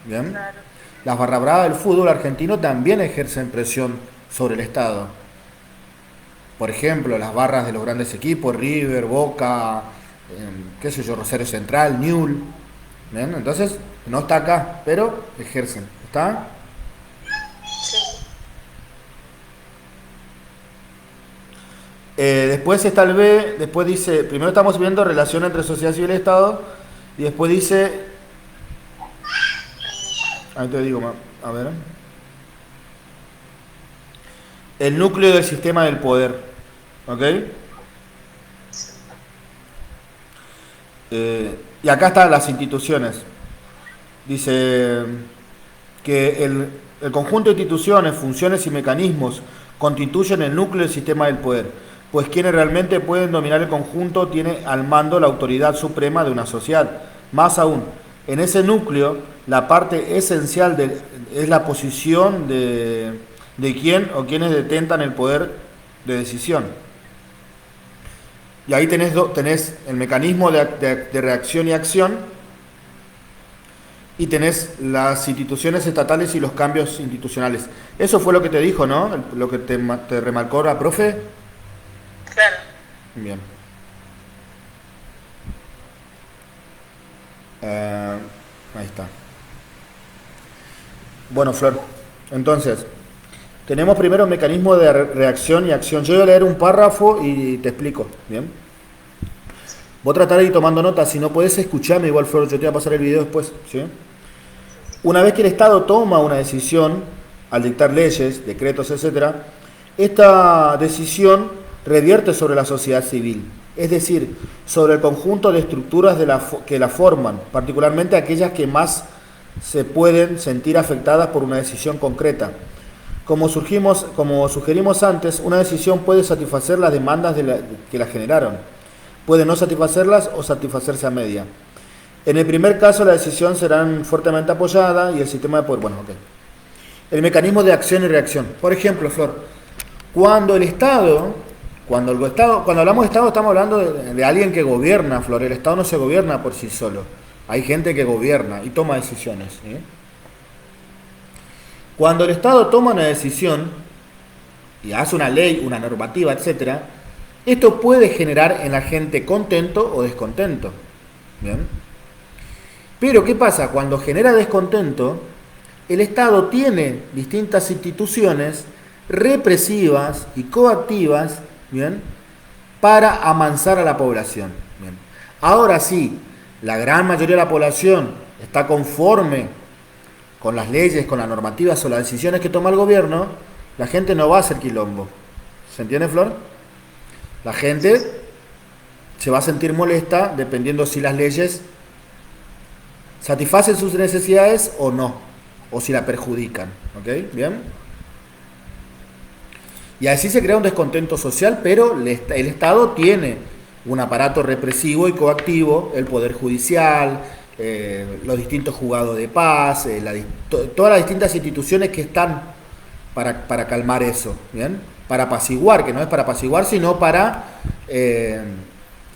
¿Bien? Claro. Las barras bravas del fútbol argentino también ejercen presión sobre el Estado. Por ejemplo, las barras de los grandes equipos, River, Boca, qué sé yo, Rosario Central, Newell's. ¿Bien? Entonces, no está acá, pero ejercen. ¿Está? Sí. Después está el B, después dice, primero estamos viendo relación entre sociedad civil y Estado, y después dice Ahí te digo, a ver. El núcleo del sistema del poder. ¿Ok? Y acá están las instituciones. Dice que el conjunto de instituciones, funciones y mecanismos constituyen el núcleo del sistema del poder, pues quienes realmente pueden dominar el conjunto tiene al mando la autoridad suprema de una sociedad. Más aún, en ese núcleo, la parte esencial es la posición de quién o quienes detentan el poder de decisión. Y ahí tenés el mecanismo de reacción y acción, y tenés las instituciones estatales y los cambios institucionales. Eso fue lo que te dijo, ¿no? Lo que te remarcó la profe. Claro. Bien. Ahí está. Bueno, Flor, entonces, tenemos primero el mecanismo de reacción y acción. Yo voy a leer un párrafo y te explico, ¿bien? Vos tratar de ir tomando notas, si no podés escucharme igual, Flor, yo te voy a pasar el video después, ¿sí? Una vez que el Estado toma una decisión, al dictar leyes, decretos, etc., esta decisión revierte sobre la sociedad civil, es decir, sobre el conjunto de estructuras que la forman, particularmente aquellas que más se pueden sentir afectadas por una decisión concreta. Como sugerimos antes, una decisión puede satisfacer las demandas que la generaron, puede no satisfacerlas o satisfacerse a media. En el primer caso, la decisión será fuertemente apoyada y el sistema de poder. Bueno, ok. El mecanismo de acción y reacción. Por ejemplo, Flor, cuando hablamos de Estado, estamos hablando de alguien que gobierna, Flor. El Estado no se gobierna por sí solo. Hay gente que gobierna y toma decisiones, ¿sí? Cuando el Estado toma una decisión y hace una ley, una normativa, etc., esto puede generar en la gente contento o descontento. ¿Bien? Pero, ¿qué pasa? Cuando genera descontento, el Estado tiene distintas instituciones represivas y coactivas, ¿bien?, para amansar a la población. ¿Bien? Ahora sí, la gran mayoría de la población está conforme con las leyes, con las normativas o las decisiones que toma el gobierno, la gente no va a hacer quilombo. ¿Se entiende, Flor? La gente se va a sentir molesta dependiendo si las leyes satisfacen sus necesidades o no, o si la perjudican, ¿ok? ¿Bien? Y así se crea un descontento social, pero el Estado tiene un aparato represivo y coactivo, el Poder Judicial, los distintos juzgados de paz, todas las distintas instituciones que están para calmar eso, ¿bien? Para apaciguar, que no es para apaciguar, sino para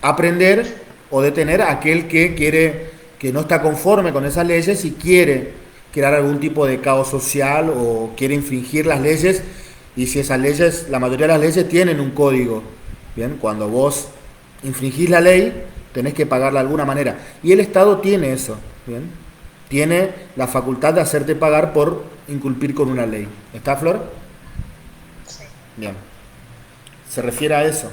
aprender o detener a aquel que no está conforme con esas leyes y quiere crear algún tipo de caos social o quiere infringir las leyes, y si esas leyes, la mayoría de las leyes tienen un código, ¿bien? Cuando vos infringís la ley, tenés que pagarla de alguna manera, y el Estado tiene eso, ¿bien? Tiene la facultad de hacerte pagar por incumplir con una ley. ¿Está, Flor? Sí. Bien. Se refiere a eso.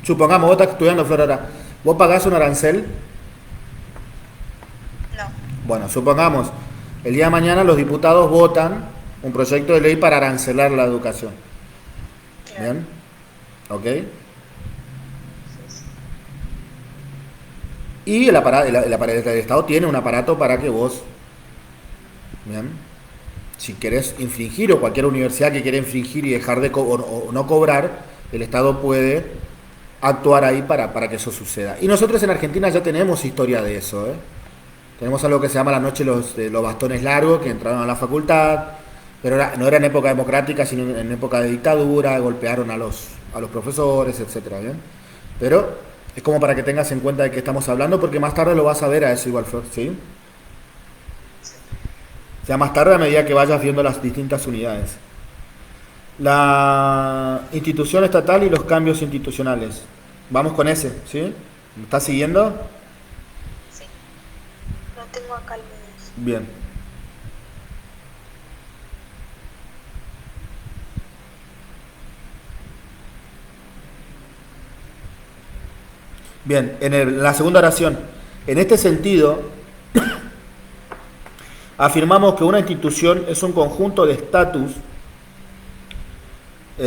Supongamos, vos estás estudiando, Flor, ahora. ¿Vos pagás un arancel? No. Bueno, supongamos, el día de mañana los diputados votan un proyecto de ley para arancelar la educación. Claro. ¿Bien? ¿Ok? Y el Estado tiene un aparato para que vos, ¿bien?, si querés infringir, o cualquier universidad que quiera infringir y dejar de o no cobrar, el Estado puede actuar ahí para que eso suceda. Y nosotros en Argentina ya tenemos historia de eso, ¿eh? Tenemos algo que se llama la noche de los bastones largos, que entraron a la facultad, pero no era en época democrática, sino en época de dictadura, golpearon a los profesores, etcétera, ¿bien? Pero es como para que tengas en cuenta de qué estamos hablando, porque más tarde lo vas a ver a eso igual, Flor, ¿sí? Ya más tarde, a medida que vayas viendo las distintas unidades. La institución estatal y los cambios institucionales. Vamos con ese, ¿sí? ¿Me estás siguiendo? Sí. No tengo acá el video. Bien. Bien, en la segunda oración. En este sentido, afirmamos que una institución es un conjunto de estatus,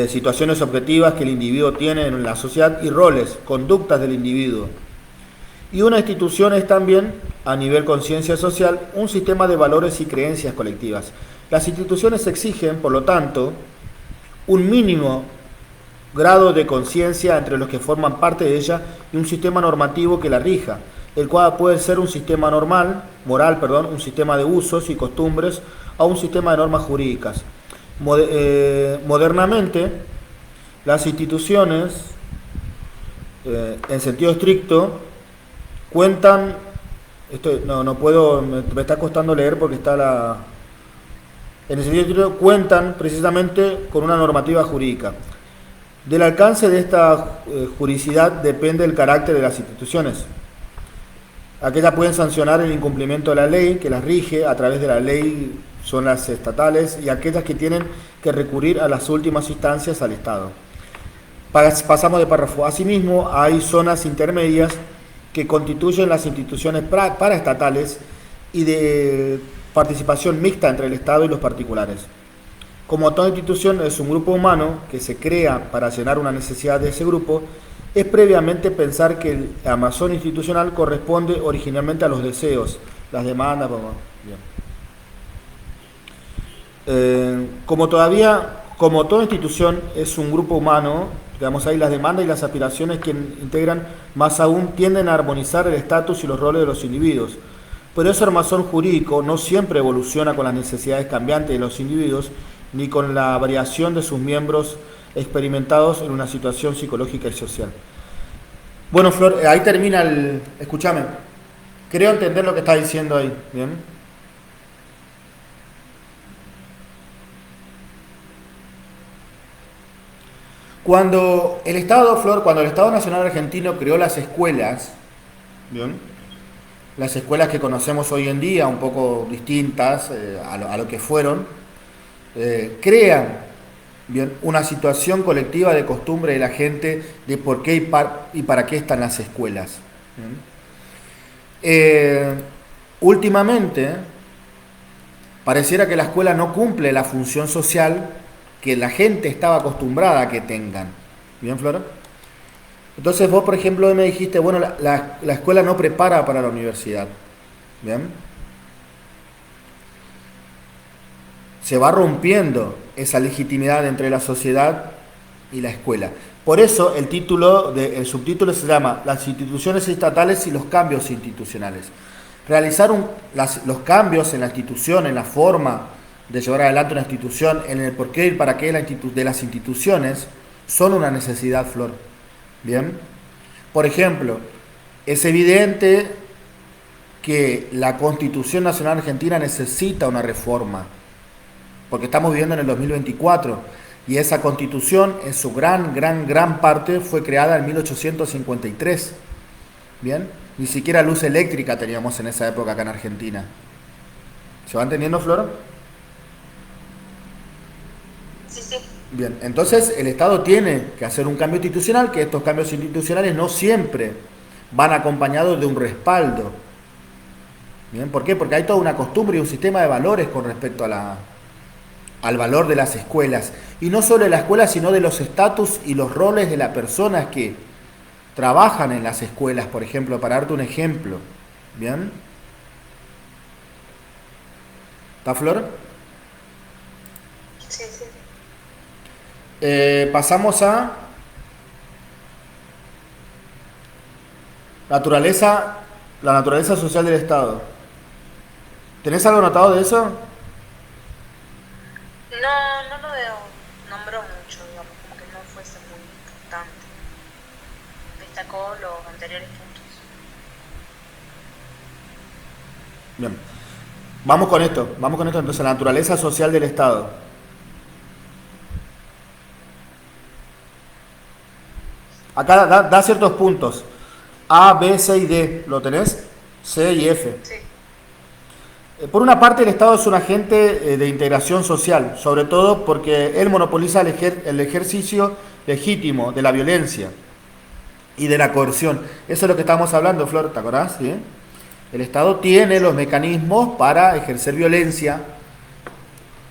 situaciones objetivas que el individuo tiene en la sociedad y roles, conductas del individuo. Y una institución es también, a nivel conciencia social, un sistema de valores y creencias colectivas. Las instituciones exigen, por lo tanto, un mínimo grado de conciencia entre los que forman parte de ella y un sistema normativo que la rija, el cual puede ser un sistema moral, un sistema de usos y costumbres o un sistema de normas jurídicas. Modernamente, las instituciones, en sentido estricto, cuentan, no puedo, me está costando leer porque está en el sentido estricto, cuentan precisamente con una normativa jurídica. Del alcance de esta juridicidad depende el carácter de las instituciones. Aquellas pueden sancionar el incumplimiento de la ley, que las rige a través de la ley, son las estatales, y aquellas que tienen que recurrir a las últimas instancias al Estado. Pasamos de párrafo. Asimismo, hay zonas intermedias que constituyen las instituciones paraestatales y de participación mixta entre el Estado y los particulares. Como toda institución es un grupo humano que se crea para llenar una necesidad de ese grupo, es previamente pensar que el armazón institucional corresponde originalmente a los deseos, las demandas. Como toda institución es un grupo humano, digamos ahí las demandas y las aspiraciones que integran más aún tienden a armonizar el estatus y los roles de los individuos. Pero ese armazón jurídico no siempre evoluciona con las necesidades cambiantes de los individuos ni con la variación de sus miembros experimentados en una situación psicológica y social. Bueno, Flor, ahí termina escúchame, creo entender lo que está diciendo ahí, ¿bien? Cuando el Estado Nacional Argentino creó las escuelas, ¿bien? Las escuelas que conocemos hoy en día, un poco distintas a lo que fueron, crean, bien, una situación colectiva de costumbre de la gente de por qué y para qué están las escuelas. Últimamente, pareciera que la escuela no cumple la función social que la gente estaba acostumbrada a que tengan. ¿Bien, Flora? Entonces vos, por ejemplo, me dijiste, bueno, la escuela no prepara para la universidad. ¿Bien? Se va rompiendo esa legitimidad entre la sociedad y la escuela. Por eso el subtítulo se llama Las instituciones estatales y los cambios institucionales. Realizar los cambios en la institución, en la forma de llevar adelante una institución, en el porqué y para qué de las instituciones, son una necesidad, Flor. ¿Bien? Por ejemplo, es evidente que la Constitución Nacional Argentina necesita una reforma, porque estamos viviendo en el 2024 y esa Constitución en su gran parte fue creada en 1853. ¿Bien? Ni siquiera luz eléctrica teníamos en esa época acá en Argentina. ¿Se va entendiendo, Flor? Sí. Bien, entonces el Estado tiene que hacer un cambio institucional, que estos cambios institucionales no siempre van acompañados de un respaldo. ¿Bien? ¿Por qué? Porque hay toda una costumbre y un sistema de valores con respecto al valor de las escuelas. Y no solo de la escuela, sino de los estatus y los roles de las personas que trabajan en las escuelas, por ejemplo, para darte un ejemplo. ¿Bien? ¿Está, Flor? Sí. Pasamos a la naturaleza social del Estado. ¿Tenés algo notado de eso? No lo veo, nombró mucho, digamos, como que no fuese muy importante. Destacó los anteriores puntos. Bien. Vamos con esto entonces, la naturaleza social del Estado. Acá da ciertos puntos. A, B, C y D. ¿Lo tenés? C y F. Sí. Por una parte, el Estado es un agente de integración social, sobre todo porque él monopoliza el ejercicio legítimo de la violencia. y de la coerción. Eso es lo que estamos hablando, Flor, ¿te acordás? ¿Sí? El Estado tiene los mecanismos para ejercer violencia,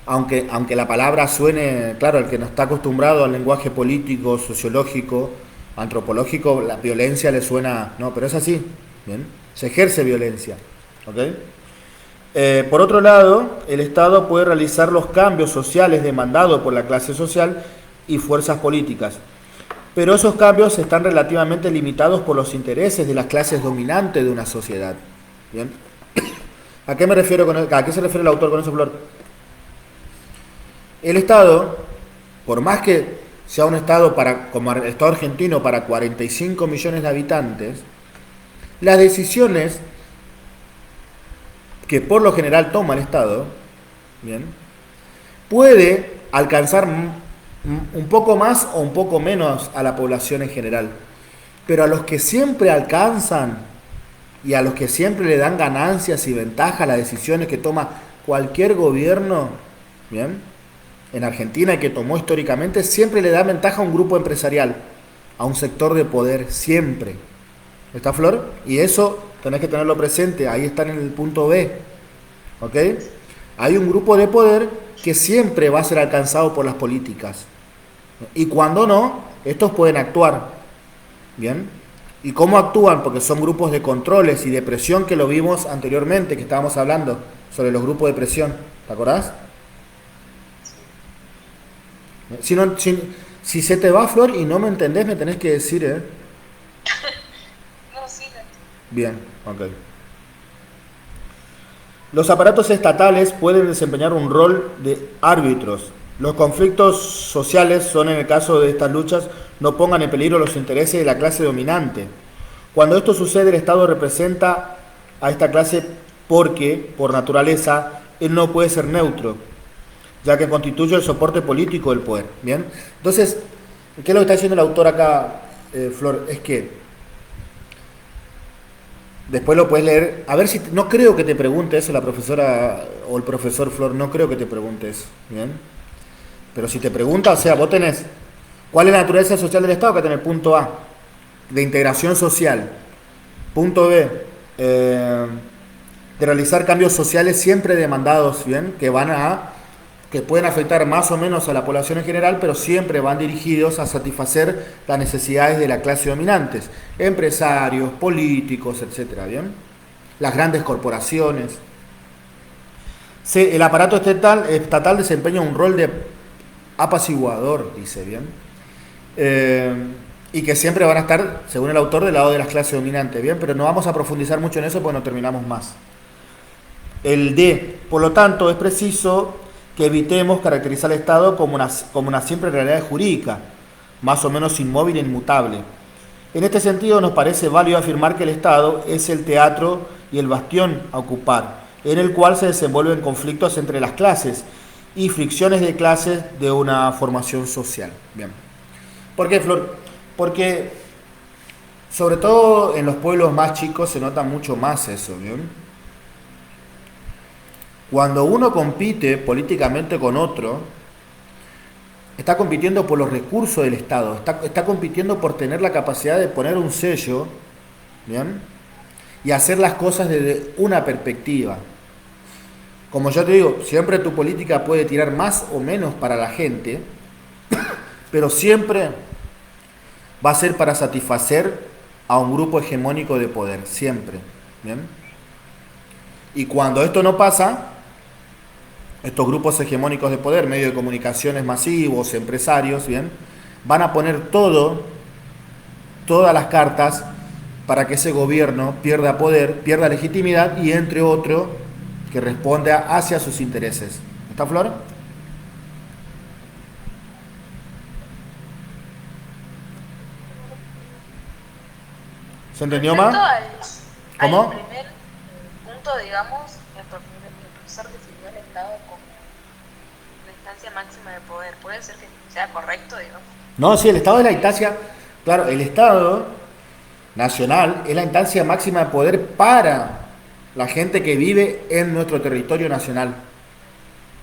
aunque la palabra suene, claro, el que no está acostumbrado al lenguaje político, sociológico, antropológico, la violencia le suena, no, pero es así, ¿bien? Se ejerce violencia, ¿ok? Por otro lado, el Estado puede realizar los cambios sociales demandados por la clase social y fuerzas políticas, pero esos cambios están relativamente limitados por los intereses de las clases dominantes de una sociedad. ¿Bien? ¿A qué me refiero a qué se refiere el autor con eso, Flor? El Estado, por más que sea un Estado como el Estado argentino para 45 millones de habitantes, las decisiones que por lo general toma el Estado, ¿bien?, puede alcanzar un poco más o un poco menos a la población en general, pero a los que siempre alcanzan y a los que siempre le dan ganancias y ventajas a las decisiones que toma cualquier gobierno, ¿bien?, en Argentina y que tomó históricamente, siempre le da ventaja a un grupo empresarial, a un sector de poder, siempre. ¿Está, Flor? Y eso tenés que tenerlo presente, ahí está en el punto B, ¿ok? Hay un grupo de poder que siempre va a ser alcanzado por las políticas. Y cuando no, estos pueden actuar, ¿bien? ¿Y cómo actúan? Porque son grupos de controles y de presión que lo vimos anteriormente, que estábamos hablando sobre los grupos de presión. ¿Te acordás? Si se te va, Flor, y no me entendés, me tenés que decir, ¿eh? No, sí, no. Bien, ok. Los aparatos estatales pueden desempeñar un rol de árbitros. Los conflictos sociales son, en el caso de estas luchas, no pongan en peligro los intereses de la clase dominante. Cuando esto sucede, el Estado representa a esta clase porque, por naturaleza, él no puede ser neutro, ya que constituye el soporte político del poder. ¿Bien? Entonces, ¿qué es lo que está diciendo el autor acá, Flor? Es que, después lo puedes leer, a ver si, no creo que te pregunte eso la profesora o el profesor, Flor, no creo que te pregunte eso, ¿bien? Pero si te pregunta, o sea, vos tenés, ¿cuál es la naturaleza social del Estado? Que tenés punto A, de integración social, punto B, de realizar cambios sociales siempre demandados, ¿bien? Que pueden afectar más o menos a la población en general, pero siempre van dirigidos a satisfacer las necesidades de la clase dominantes, empresarios, políticos, etcétera, ¿bien? Las grandes corporaciones. El aparato estatal desempeña un rol de apaciguador, dice, ¿bien? Y que siempre van a estar, según el autor, del lado de las clases dominantes, ¿bien? Pero no vamos a profundizar mucho en eso porque no terminamos más. El D, por lo tanto, es preciso que evitemos caracterizar al Estado como una simple realidad jurídica, más o menos inmóvil e inmutable. En este sentido, nos parece válido afirmar que el Estado es el teatro y el bastión a ocupar, en el cual se desenvuelven conflictos entre las clases y fricciones de clases de una formación social. Bien. ¿Por qué, Flor? Porque, sobre todo en los pueblos más chicos, se nota mucho más eso, ¿bien? Cuando uno compite políticamente con otro, está compitiendo por los recursos del Estado, está compitiendo por tener la capacidad de poner un sello, ¿bien?, y hacer las cosas desde una perspectiva. Como yo te digo, siempre tu política puede tirar más o menos para la gente, pero siempre va a ser para satisfacer a un grupo hegemónico de poder, siempre, ¿bien? Y cuando esto no pasa, estos grupos hegemónicos de poder, medios de comunicaciones masivos, empresarios, ¿bien?, van a poner todas las cartas para que ese gobierno pierda poder, pierda legitimidad y entre otro que responda hacia sus intereses. ¿Está, Flor? ¿Se entendió más? ¿Cómo? Al primer punto, digamos, el profesor definió el Estado como la instancia máxima de poder. ¿Puede ser que sea correcto, digamos? No, sí, el Estado es la instancia, claro, el Estado nacional es la instancia máxima de poder para la gente que vive en nuestro territorio nacional.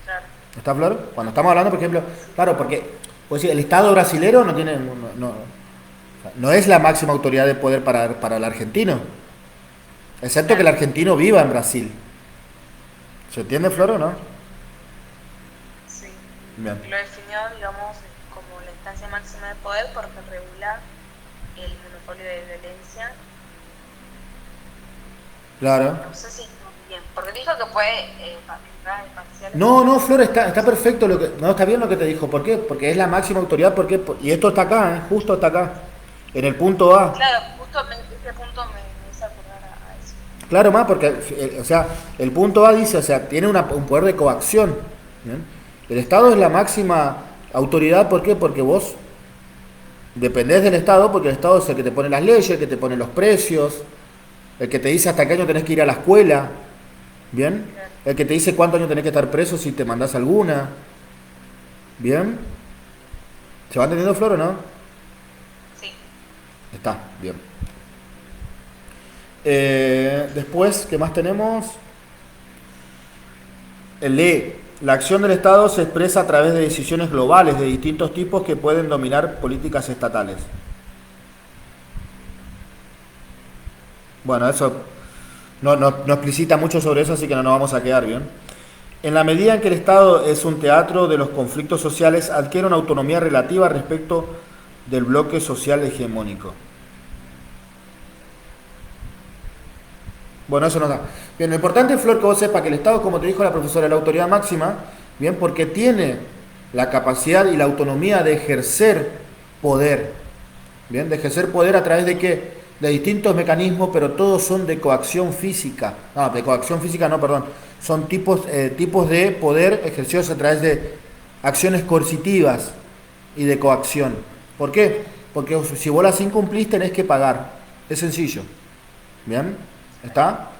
Claro. ¿Está, Flor? Cuando estamos hablando, por ejemplo, claro, porque pues, sí, el Estado brasilero no tiene... No es la máxima autoridad de poder para el argentino, excepto que el argentino viva en Brasil. ¿Se entiende, Flor, o no? Sí. Bien. Lo definió, digamos, como la instancia máxima de poder porque regula el monopolio de violencia. Claro. No sé si bien, porque dijo que puede parcial. No, Flor, está perfecto lo que. No, está bien lo que te dijo. ¿Por qué? Porque es la máxima autoridad. ¿Por qué? Y esto está acá, justo está acá. En el punto A. Claro, justo este punto me hizo acordar a eso. Claro, más, porque, o sea, el punto A dice, o sea, tiene un poder de coacción. ¿Bien? El Estado es la máxima autoridad. ¿Por qué? Porque vos dependés del Estado, porque el Estado es el que te pone las leyes, el que te pone los precios, el que te dice hasta qué año tenés que ir a la escuela. ¿Bien? El que te dice cuántos años tenés que estar preso si te mandás alguna. ¿Bien? ¿Se va entendiendo, Flor, o no? Sí. Está, bien. Después, ¿qué más tenemos? El E. La acción del Estado se expresa a través de decisiones globales de distintos tipos que pueden dominar políticas estatales. Bueno, eso no explicita mucho sobre eso, así que no nos vamos a quedar bien. En la medida en que el Estado es un teatro de los conflictos sociales, adquiere una autonomía relativa respecto del bloque social hegemónico. Bueno, eso nos da. Bien, lo importante, Flor, que vos sepas que el Estado, como te dijo la profesora, es la autoridad máxima, bien, porque tiene la capacidad y la autonomía de ejercer poder. Bien, de ejercer poder a través de qué? De distintos mecanismos, pero todos son de coacción física. No, de coacción física no, perdón. Son tipos de poder ejercidos a través de acciones coercitivas y de coacción. ¿Por qué? Porque si vos las incumplís tenés que pagar. Es sencillo. ¿Bien? ¿Está?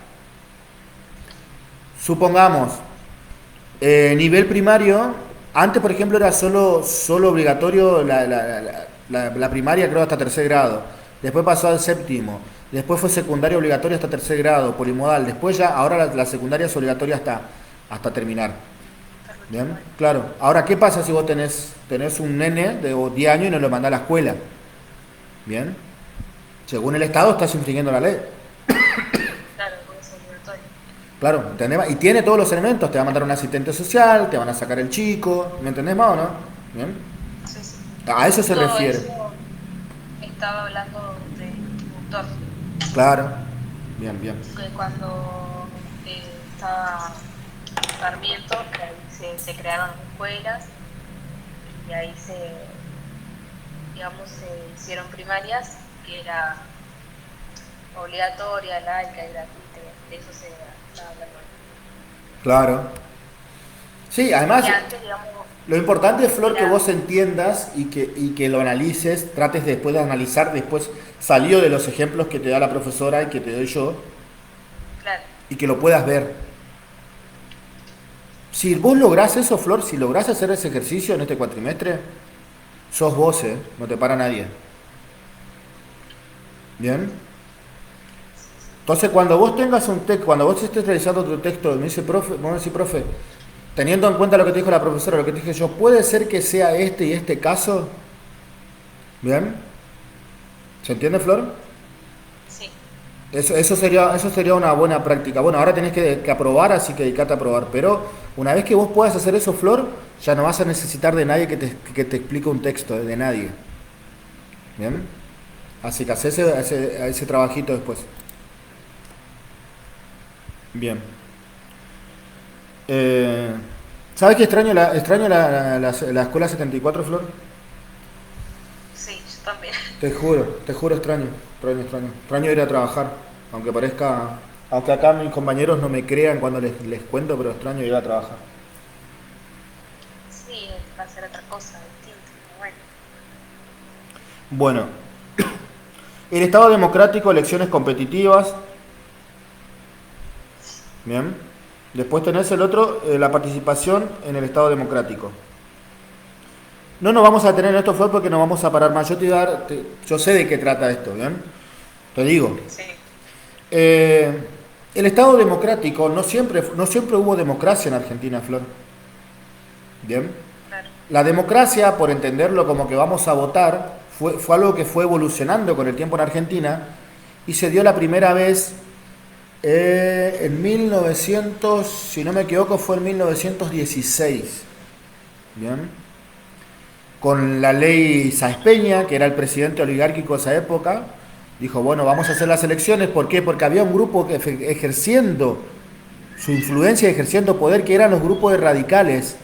Supongamos, nivel primario, antes por ejemplo era solo obligatorio la primaria, creo hasta tercer grado, después pasó al séptimo, después fue secundaria obligatoria hasta tercer grado, polimodal, después ya, ahora la secundaria es obligatoria hasta terminar. ¿Bien? Claro. Ahora, ¿qué pasa si vos tenés un nene de 10 años y no lo mandás a la escuela? ¿Bien? Según el Estado estás infringiendo la ley. Claro, porque es obligatorio. Claro, ¿entendés? Y tiene todos los elementos, te va a mandar un asistente social, te van a sacar el chico, ¿me entendés más o no? ¿Bien? Sí, sí. A eso se Todo refiere. eso estaba hablando de tutor, Claro, bien. que cuando estaba Sarmiento, que ahí se crearon escuelas y ahí digamos, se hicieron primarias, que era obligatoria, laica y gratuita, de eso se estaba hablando. Claro. Sí, además, Y antes, digamos, lo importante es, Flor, que era, vos entiendas y que lo analices, trates después de analizar, después salió de los ejemplos que te da la profesora y que te doy yo, claro, y que lo puedas ver. Si vos lográs eso, Flor, si lográs hacer ese ejercicio en este cuatrimestre, sos vos, no te para nadie. ¿Bien? Entonces, cuando vos tengas un texto, cuando vos estés realizando tu texto, me dice, profe, vos me decís, profe, teniendo en cuenta lo que te dijo la profesora, lo que te dije yo, ¿puede ser que sea este y este caso? ¿Bien? ¿Se entiende, Flor? sí, Eso sería una buena práctica. Bueno, ahora tenés que aprobar, así que dedicate a aprobar. Pero una vez que vos puedas hacer eso, Flor, ya no vas a necesitar de nadie que te explique un texto, de nadie. ¿Bien? Así que hacé ese trabajito después. Bien. ¿Sabes qué extraño la escuela 74, Flor? sí, yo también. Te juro, extraño. Extraño ir a trabajar, aunque acá mis compañeros no me crean cuando les cuento, pero extraño ir a trabajar. Sí, va a ser otra cosa distinta, pero bueno. Bueno, el Estado democrático, elecciones competitivas. Bien. Después tenés el otro, la participación en el Estado democrático. No nos vamos a tener en esto, Flor, porque nos vamos a parar más. Yo sé de qué trata esto, ¿bien? Te digo. Sí, El Estado democrático, no siempre hubo democracia en Argentina, Flor. ¿Bien? claro, La democracia, por entenderlo como que vamos a votar, fue algo que fue evolucionando con el tiempo en Argentina y se dio la primera vez en 1900, si no me equivoco, fue en 1916. Bien. Con la ley Sáenz Peña, que era el presidente oligárquico de esa época, dijo, bueno, vamos a hacer las elecciones. ¿Por qué? Porque había un grupo que ejerciendo su influencia, ejerciendo poder, que eran los grupos de radicales,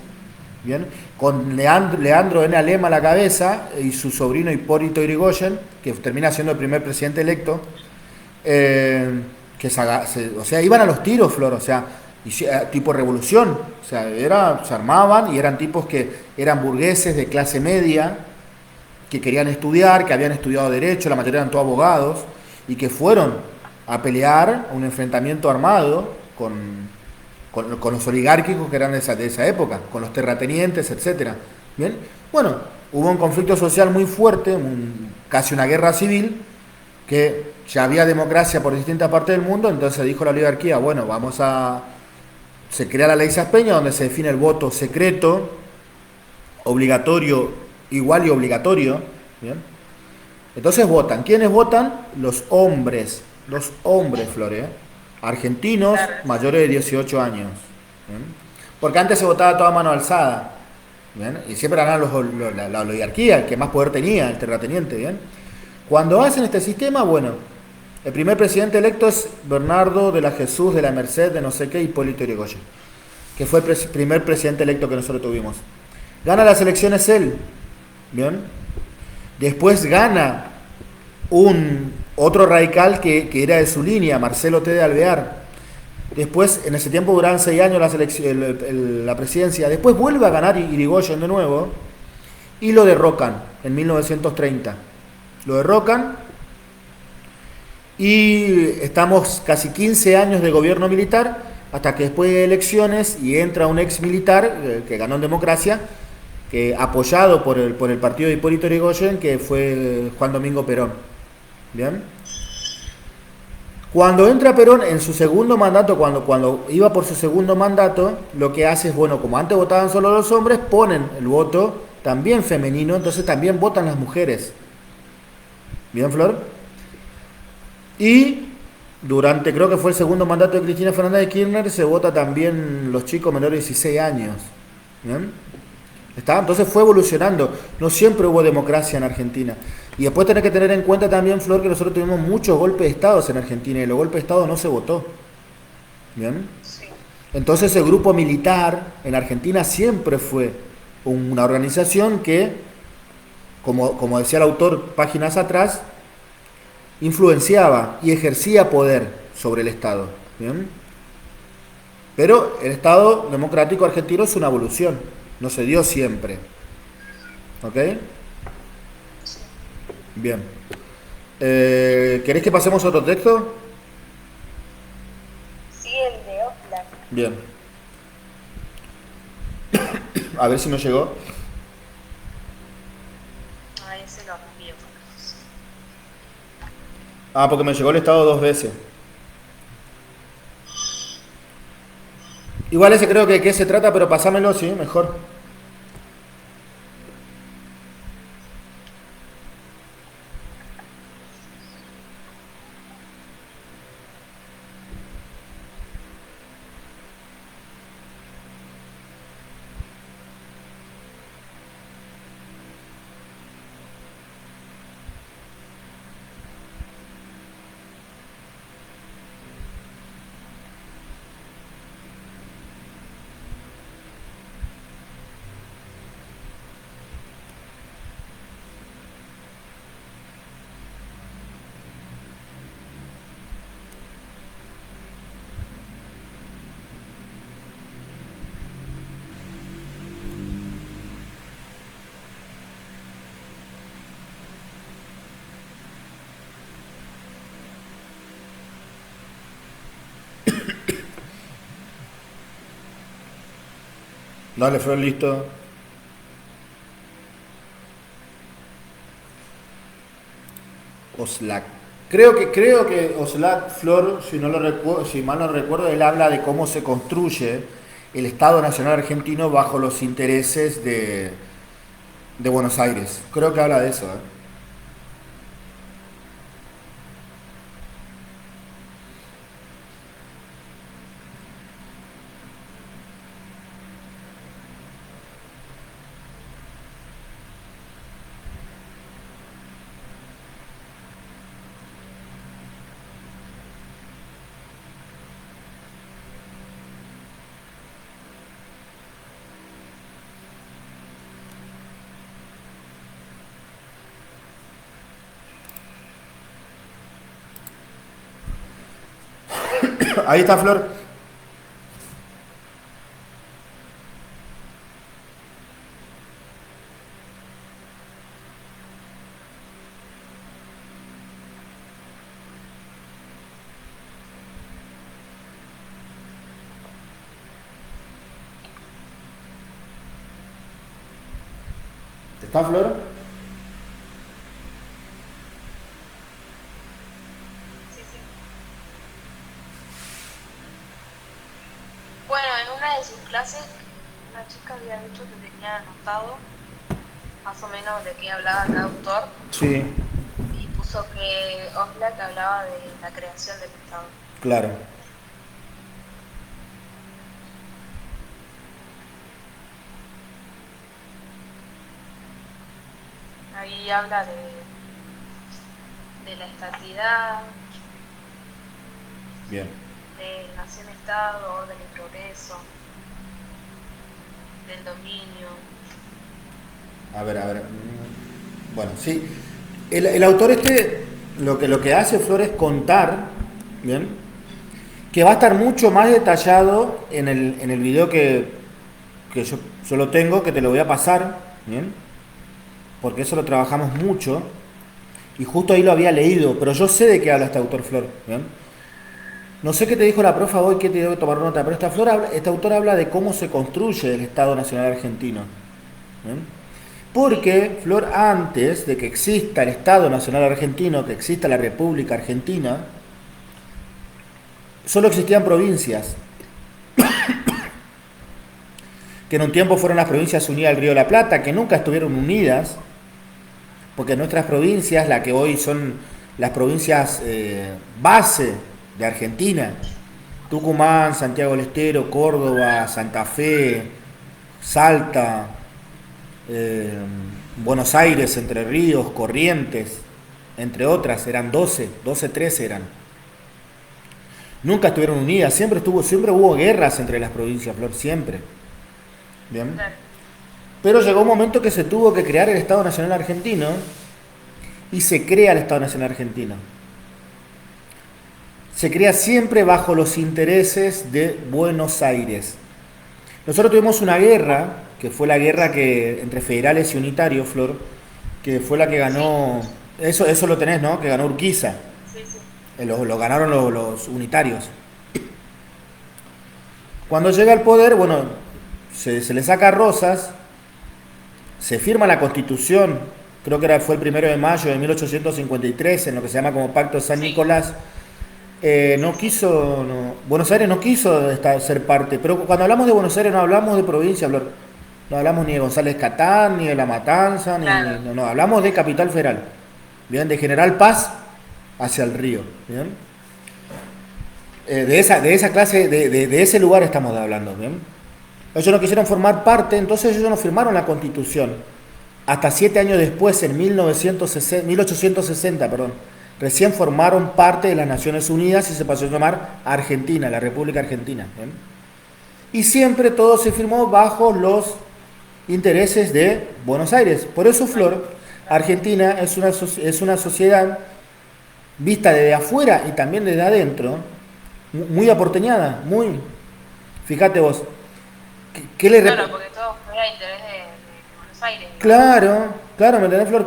¿bien? Con Leandro N. Alem a la cabeza y su sobrino Hipólito Yrigoyen, que termina siendo el primer presidente electo, o sea, iban a los tiros, Flor, o sea, tipo revolución, o sea, se armaban y eran tipos que eran burgueses de clase media, que querían estudiar, que habían estudiado Derecho, la mayoría eran todos abogados, y que fueron a pelear un enfrentamiento armado con los oligárquicos que eran de esa época, con los terratenientes, etcétera. Bien, bueno, hubo un conflicto social muy fuerte, casi una guerra civil, que ya había democracia por distintas partes del mundo, entonces dijo la oligarquía, bueno, se crea la ley Sáenz Peña, donde se define el voto secreto, obligatorio, igual y obligatorio, ¿bien? Entonces votan. ¿Quiénes votan? Los hombres, Flore, argentinos mayores de 18 años. ¿Bien? Porque antes se votaba toda mano alzada, ¿bien? Y siempre ganaban la oligarquía, el que más poder tenía, el terrateniente, ¿bien? Cuando hacen este sistema, bueno, el primer presidente electo es Bernardo de la Jesús, de la Merced, de no sé qué, Hipólito Yrigoyen, que fue el primer presidente electo que nosotros tuvimos. Gana las elecciones él, ¿bien? Después gana otro radical que era de su línea, Marcelo T. de Alvear. Después, en ese tiempo duraban 6 años la presidencia. Después vuelve a ganar Yrigoyen de nuevo y lo derrocan en 1930. Lo derrocan y estamos casi 15 años de gobierno militar hasta que después de elecciones y entra un ex militar que ganó en democracia, que apoyado por el partido de Hipólito Yrigoyen, que fue Juan Domingo Perón. ¿Bien? Cuando entra Perón en su segundo mandato, cuando iba por su segundo mandato, lo que hace es, bueno, como antes votaban solo los hombres, ponen el voto también femenino, entonces también votan las mujeres. ¿Bien, Flor? Y durante, creo que fue el segundo mandato de Cristina Fernández de Kirchner, se vota también los chicos menores de 16 años. ¿Bien? Entonces fue evolucionando. No siempre hubo democracia en Argentina. Y después tenés que tener en cuenta también, Flor, que nosotros tuvimos muchos golpes de Estado en Argentina y los golpes de Estado no se votó. ¿Bien? Sí. Entonces el grupo militar en Argentina siempre fue una organización que, como decía el autor páginas atrás, influenciaba y ejercía poder sobre el Estado. ¿Bien? Pero el Estado democrático argentino es una evolución, no se dio siempre. ¿Ok? Bien. ¿Querés que pasemos a otro texto? Sí, el de Oxlack. Bien. A ver si nos llegó. Ay, ese lo envío. Porque me llegó el Estado 2 veces. Igual ese creo que de qué se trata, pero pasámelo, sí, mejor. Dale, Flor, listo. Oxlack. Creo que Oxlack, Flor, si mal no recuerdo, él habla de cómo se construye el Estado Nacional Argentino bajo los intereses de Buenos Aires. Creo que habla de eso. Ahí está Flor. ¿Está Flor? Sí, sí. Bueno, en una de sus clases, una chica había dicho que tenía anotado más o menos de qué hablaba cada autor Sí, y puso que Oxlack hablaba de la creación del Estado. claro. Ahí habla de la estatidad, Bien. de nación-estado, orden y progreso, del dominio. A ver, a ver. Bueno, sí. El autor lo que hace Flor es contar, ¿bien? Que va a estar mucho más detallado en el video que yo lo tengo, que te lo voy a pasar, ¿bien? Porque eso lo trabajamos mucho. Y justo ahí lo había leído, pero yo sé de qué habla este autor Flor, ¿bien? No sé qué te dijo la profa hoy, qué te dio que tomar nota, pero este autor habla de cómo se construye el Estado Nacional Argentino, ¿bien? Porque, Flor, antes de que exista el Estado Nacional Argentino, que exista la República Argentina, solo existían provincias, que en un tiempo fueron las provincias unidas al Río de la Plata, que nunca estuvieron unidas, porque nuestras provincias, las que hoy son las provincias base de Argentina, Tucumán, Santiago del Estero, Córdoba, Santa Fe, Salta, Buenos Aires, Entre Ríos, Corrientes, entre otras, eran 13 eran. Nunca estuvieron unidas, siempre hubo guerras entre las provincias, Flor, siempre. Bien. Claro. Pero llegó un momento que se tuvo que crear el Estado Nacional Argentino y se crea el Estado Nacional Argentino. Se crea siempre bajo los intereses de Buenos Aires. Nosotros tuvimos una guerra, que fue la guerra entre federales y unitarios, Flor, que fue la que ganó, eso lo tenés, ¿no? Que ganó Urquiza. Sí, sí. Lo ganaron los unitarios. Cuando llega al poder, bueno, se le saca Rosas, se firma la Constitución, creo que fue el 1 de mayo de 1853, en lo que se llama como Pacto de San Nicolás. Buenos Aires no quiso ser parte, pero cuando hablamos de Buenos Aires no hablamos de provincia, no hablamos ni de González Catán, ni de La Matanza, Claro. no, hablamos de Capital Federal, ¿bien? De General Paz hacia el río, ¿bien? De esa clase, de ese lugar estamos hablando, ¿bien? Ellos no quisieron formar parte, entonces ellos no firmaron la Constitución. Hasta 7 años después, en 1860, recién formaron parte de las Naciones Unidas y se pasó a llamar Argentina, la República Argentina, ¿bien? Y siempre todo se firmó bajo los intereses de Buenos Aires. Por eso, Flor, Argentina es una sociedad vista desde afuera y también desde adentro, muy aporteñada, muy... Fíjate vos, ¿qué le Claro, porque todo fue a interés de Buenos Aires. Claro, ¿me entendés, Flor?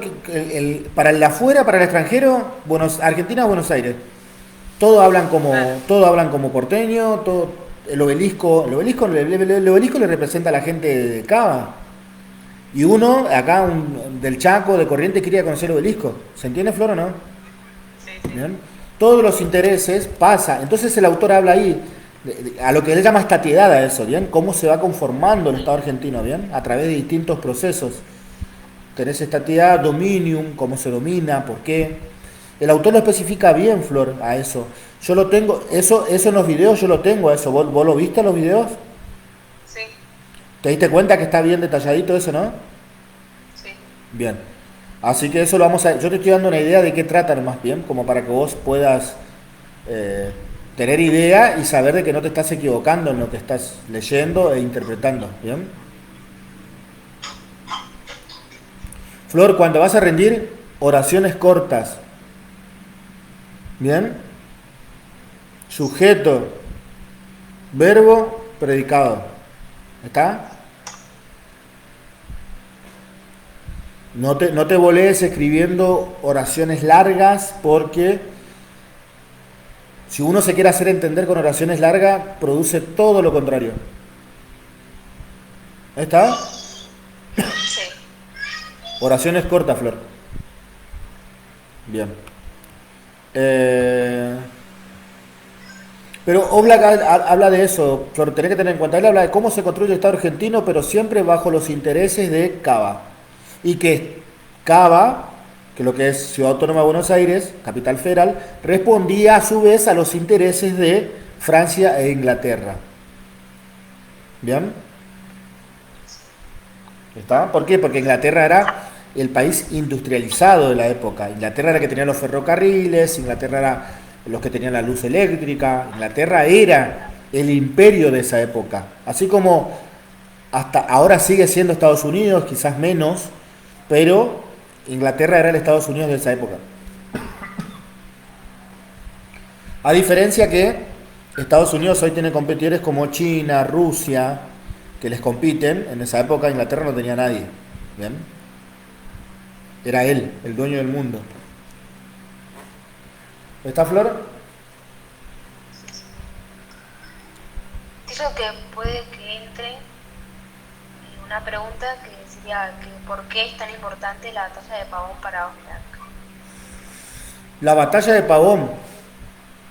Para el de afuera, para el extranjero, Argentina, Buenos Aires. Todos hablan como porteño, el obelisco le representa a la gente de Cava. Y uno, acá, del Chaco, de Corrientes, quería conocer el obelisco. ¿Se entiende, Flor, o no? Sí, sí. ¿Bien? Todos los intereses pasa. Entonces el autor habla ahí a lo que él llama estatiedad a eso, ¿bien? Cómo se va conformando el Estado argentino, ¿bien? A través de distintos procesos. Tenés estatiedad, dominium, cómo se domina, por qué. El autor lo especifica bien, Flor, a eso. Yo lo tengo, eso en los videos yo lo tengo, a eso. ¿Vos lo viste en los videos? Sí, ¿Te diste cuenta que está bien detalladito eso, no? sí. Bien. Así que eso lo vamos a... Yo te estoy dando una idea de qué tratan más bien, como para que vos puedas tener idea y saber de que no te estás equivocando en lo que estás leyendo e interpretando, ¿bien? Flor, cuando vas a rendir, oraciones cortas. ¿Bien? sujeto, verbo, predicado. ¿Está? No te volees escribiendo oraciones largas porque si uno se quiere hacer entender con oraciones largas, produce todo lo contrario. ¿Está? Sí. Oraciones cortas, Flor. Bien. Pero Oblak habla de eso, Flor, tenés que tener en cuenta. Él habla de cómo se construye el Estado argentino, pero siempre bajo los intereses de Cava. Y que Cava, que lo que es Ciudad Autónoma de Buenos Aires, capital federal, respondía a su vez a los intereses de Francia e Inglaterra. ¿Bien? ¿Está? ¿Por qué? Porque Inglaterra era el país industrializado de la época. Inglaterra era el que tenía los ferrocarriles, Inglaterra era los que tenían la luz eléctrica, Inglaterra era el imperio de esa época. Así como hasta ahora sigue siendo Estados Unidos, quizás menos, pero Inglaterra era el Estados Unidos de esa época. A diferencia que Estados Unidos hoy tiene competidores como China, Rusia, que les compiten. En esa época Inglaterra no tenía nadie. ¿Bien? Era él, el dueño del mundo. ¿Está, Flor? Digo que puede que entre una pregunta que sería que ¿por qué es tan importante la batalla de Pavón para Oblak? La batalla de Pavón.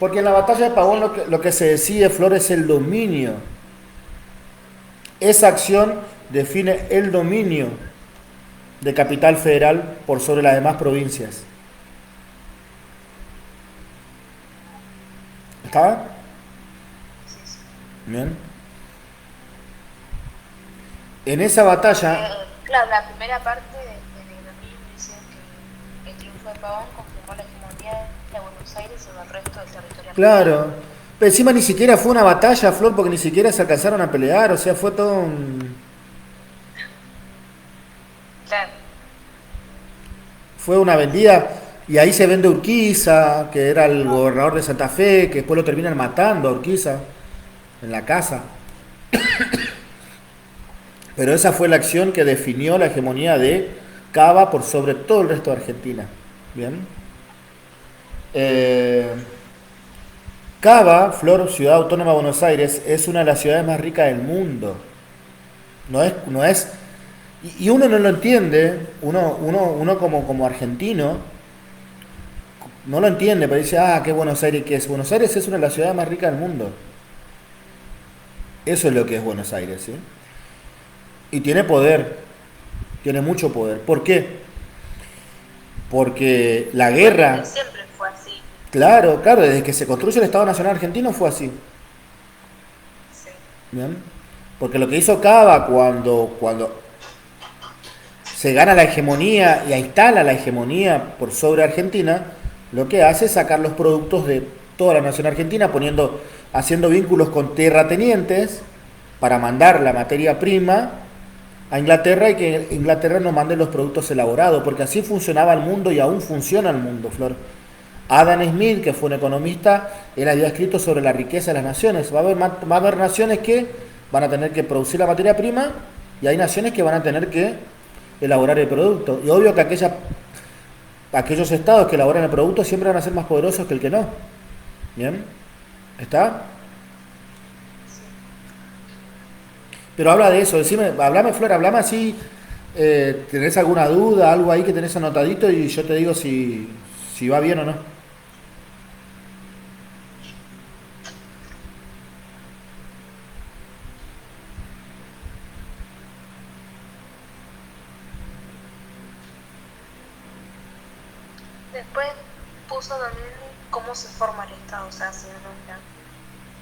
Porque en la batalla de Pavón lo que se decide, Flor, es el dominio. Esa acción define el dominio de Capital Federal por sobre las demás provincias. ¿Está? Bien. En esa batalla... Claro, la primera parte de dominio dice que el triunfo de Pavón confirmó la hegemonía de Buenos Aires sobre el resto del territorio argentino. Claro. Pero encima ni siquiera fue una batalla, Flor, porque ni siquiera se alcanzaron a pelear, o sea, fue todo un... Claro. Fue una vendida, y ahí se vende Urquiza, que era el gobernador de Santa Fe, que después lo terminan matando a Urquiza, en la casa. Pero esa fue la acción que definió la hegemonía de Cava por sobre todo el resto de Argentina. Bien. Cava, Flor, Ciudad Autónoma de Buenos Aires, es una de las ciudades más ricas del mundo. No es y uno no lo entiende, uno como argentino, no lo entiende, pero dice, ¿qué Buenos Aires qué es? Buenos Aires es una de las ciudades más ricas del mundo. Eso es lo que es Buenos Aires, ¿sí? Y tiene poder, tiene mucho poder. ¿Por qué? Porque la guerra... Siempre fue así. Claro, desde que se construye el Estado Nacional Argentino fue así. Sí. ¿Bien? Porque lo que hizo Cava cuando se gana la hegemonía y instala la hegemonía por sobre Argentina, lo que hace es sacar los productos de toda la nación argentina, haciendo vínculos con terratenientes para mandar la materia prima a Inglaterra y que Inglaterra nos mande los productos elaborados, porque así funcionaba el mundo y aún funciona el mundo, Flor. Adam Smith, que fue un economista, él había escrito sobre la riqueza de las naciones. Va a haber naciones que van a tener que producir la materia prima y hay naciones que van a tener que elaborar el producto. Y obvio que aquellos estados que elaboran el producto siempre van a ser más poderosos que el que no. ¿Bien? ¿Está? Pero habla de eso, hablame, Flor, hablame así, ¿tenés alguna duda, algo ahí que tenés anotadito y yo te digo si va bien o no? Después puso también cómo se forma el Estado, o sea, según Oblak,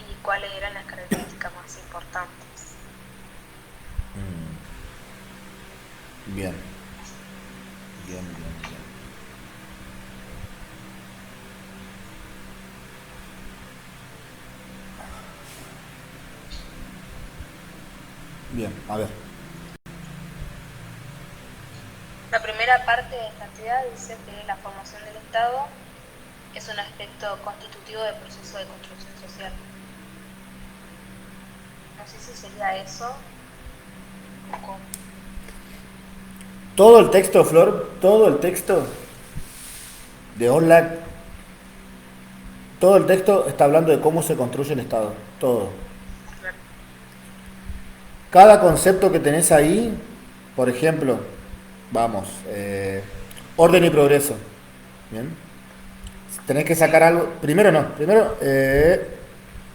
y cuáles eran las características más importantes. Bien. Bien, a ver. La primera parte de esta actividad dice que la formación del Estado es un aspecto constitutivo del proceso de construcción social. No sé si sería eso o cómo. Todo el texto, Flor, todo el texto de Orlac, todo el texto está hablando de cómo se construye el Estado, todo. Claro. Cada concepto que tenés ahí, por ejemplo, vamos, orden y progreso, ¿bien? Tenés que sacar algo, primero,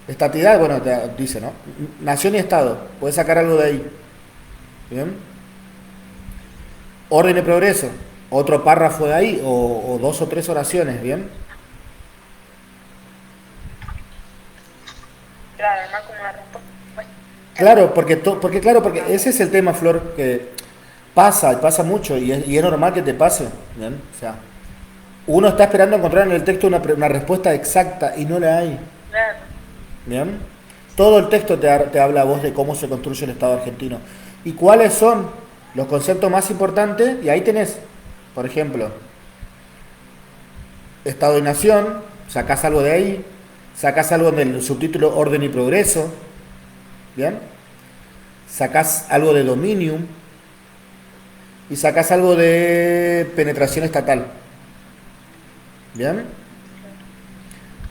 estatidad, bueno, te dice, ¿no? Nación y Estado, podés sacar algo de ahí, ¿bien? Orden y progreso, otro párrafo de ahí, o dos o tres oraciones, ¿bien? Claro, además como una respuesta. Claro, porque ese es el tema, Flor, que pasa mucho y es normal que te pase, ¿bien? O sea, uno está esperando encontrar en el texto una respuesta exacta y no la hay, Claro. ¿bien? Todo el texto te habla a vos de cómo se construye el Estado argentino y cuáles son los conceptos más importantes, y ahí tenés, por ejemplo, Estado y Nación, sacás algo de ahí, sacás algo del subtítulo Orden y Progreso, ¿bien? Sacás algo de Dominium y sacás algo de penetración estatal, ¿bien?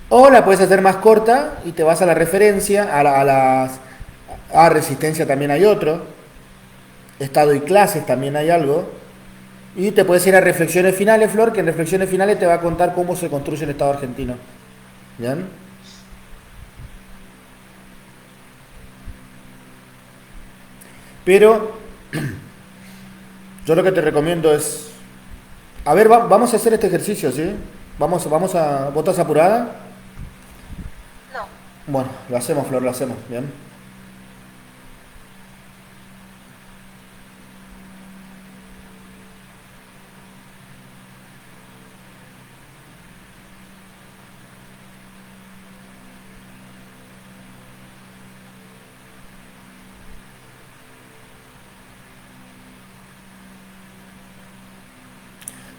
O la puedes hacer más corta y te vas a la referencia, a resistencia también hay otro, Estado y clases también hay algo, y te puedes ir a reflexiones finales, Flor, que en reflexiones finales te va a contar cómo se construye el Estado argentino, ¿bien? Pero yo lo que te recomiendo es, a ver, vamos a hacer este ejercicio, ¿sí? Vamos a, ¿vos estás apurada? No. Bueno, lo hacemos, Flor, lo hacemos, ¿bien?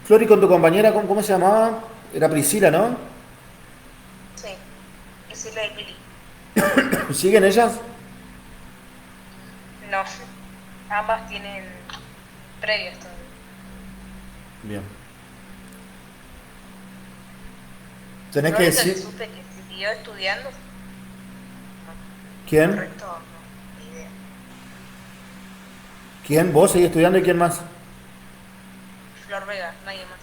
Flor, y con tu compañera, ¿cómo se llamaba? Era Priscila, ¿no? Sí. Decirle de Pili. ¿Siguen ellas? No. Ambas tienen previos todavía. Bien. Tenés Lo que único que decir... supe que siguió estudiando. ¿Quién? Correcto, no, ni idea. ¿Quién? ¿Vos seguís estudiando y quién más? Flor Vega, nadie más.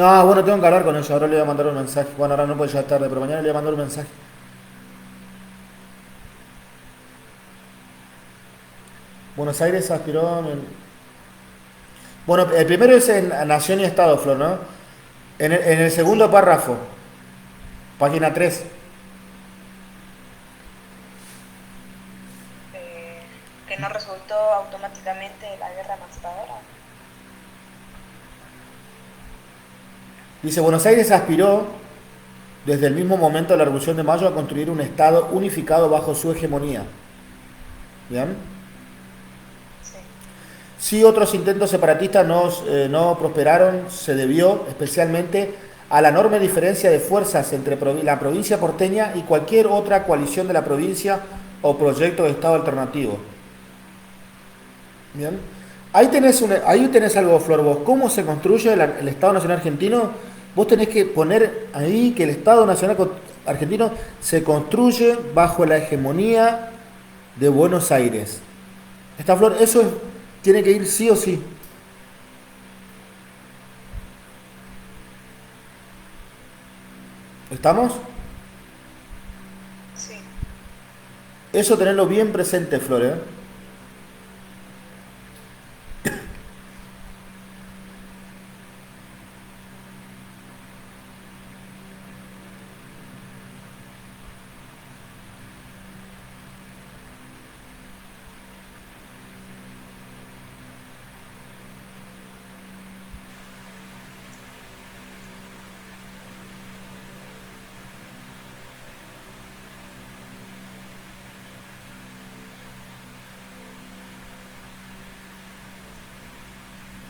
Ah, bueno, tengo que hablar con ella, ahora le voy a mandar un mensaje. Bueno, ahora no puede llegar tarde, pero mañana le voy a mandar un mensaje. Buenos Aires aspiró... Bueno, el primero es en Nación y Estado, Flor, ¿no? En el segundo párrafo, página 3. Que no resultó automáticamente de la guerra emancipadora. Dice, Buenos Aires aspiró, desde el mismo momento de la Revolución de Mayo, a construir un Estado unificado bajo su hegemonía. ¿Bien? Sí. Si otros intentos separatistas no prosperaron, se debió especialmente a la enorme diferencia de fuerzas entre la provincia porteña y cualquier otra coalición de la provincia o proyecto de Estado alternativo. ¿Bien? Ahí tenés algo, Flor, vos. ¿Cómo se construye el Estado Nacional Argentino? Vos tenés que poner ahí que el Estado Nacional Argentino se construye bajo la hegemonía de Buenos Aires. Esta, Flor, tiene que ir sí o sí. ¿Estamos? Sí. Eso tenerlo bien presente, Flor, ¿eh?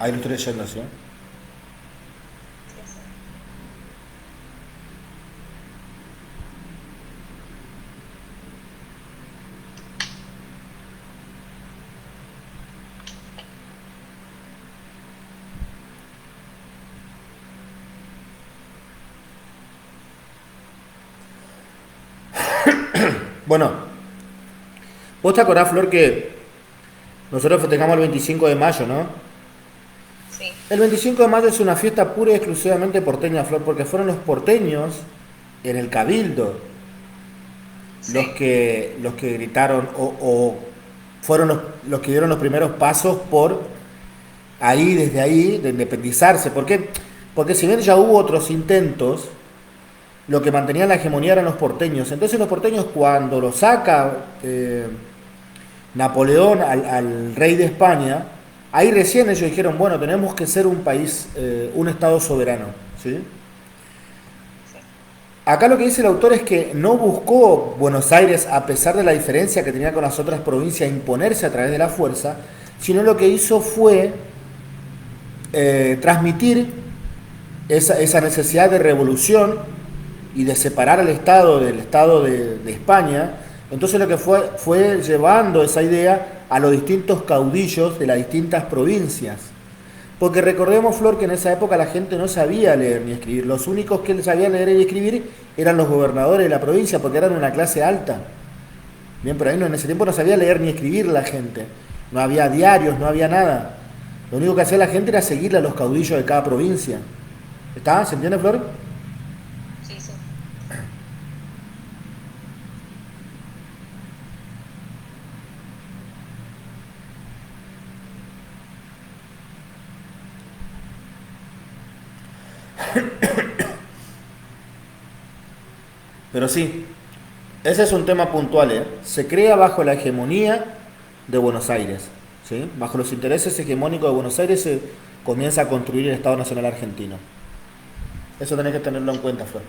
Ahí lo estoy leyendo, ¿sí? Sí, sí. Bueno, vos te acordás, Flor, que nosotros festejamos el 25 de mayo, ¿no? Sí, El 25 de mayo es una fiesta pura y exclusivamente porteña, Flor, porque fueron los porteños en el Cabildo sí, los que gritaron o fueron los que dieron los primeros pasos por ahí, desde ahí, de independizarse. ¿Por qué? Porque si bien ya hubo otros intentos, lo que mantenía la hegemonía eran los porteños. Entonces los porteños cuando lo saca Napoleón al rey de España, ahí recién ellos dijeron, bueno, tenemos que ser un país, un estado soberano. ¿Sí? sí. Acá lo que dice el autor es que no buscó Buenos Aires, a pesar de la diferencia que tenía con las otras provincias, imponerse a través de la fuerza, sino lo que hizo fue transmitir esa necesidad de revolución y de separar al Estado del Estado de España. Entonces lo que fue llevando esa idea a los distintos caudillos de las distintas provincias. Porque recordemos, Flor, que en esa época la gente no sabía leer ni escribir. Los únicos que sabían leer y escribir eran los gobernadores de la provincia, porque eran una clase alta. Bien, pero ahí no, en ese tiempo no sabía leer ni escribir la gente. No había diarios, no había nada. Lo único que hacía la gente era seguirle a los caudillos de cada provincia. ¿Está? ¿Se entiende, Flor? Sí, sí. Pero sí, ese es un tema puntual, ¿eh? Se crea bajo la hegemonía de Buenos Aires, ¿sí? Bajo los intereses hegemónicos de Buenos Aires se comienza a construir el Estado Nacional Argentino. Eso tenés que tenerlo en cuenta, Flor.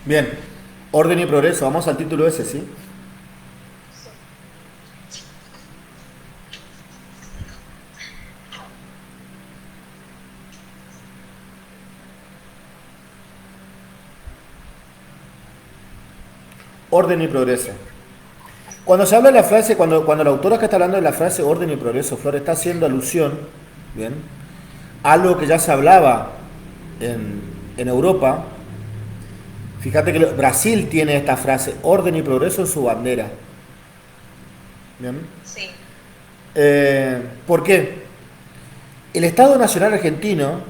Bien, orden y progreso, vamos al título ese, ¿sí? Orden y progreso. Cuando se habla de la frase, cuando la autora que está hablando de la frase orden y progreso, Flor, está haciendo alusión, ¿bien? A algo que ya se hablaba en Europa. Fíjate que Brasil tiene esta frase, orden y progreso en su bandera. ¿Bien? Sí, ¿Por qué? El Estado Nacional Argentino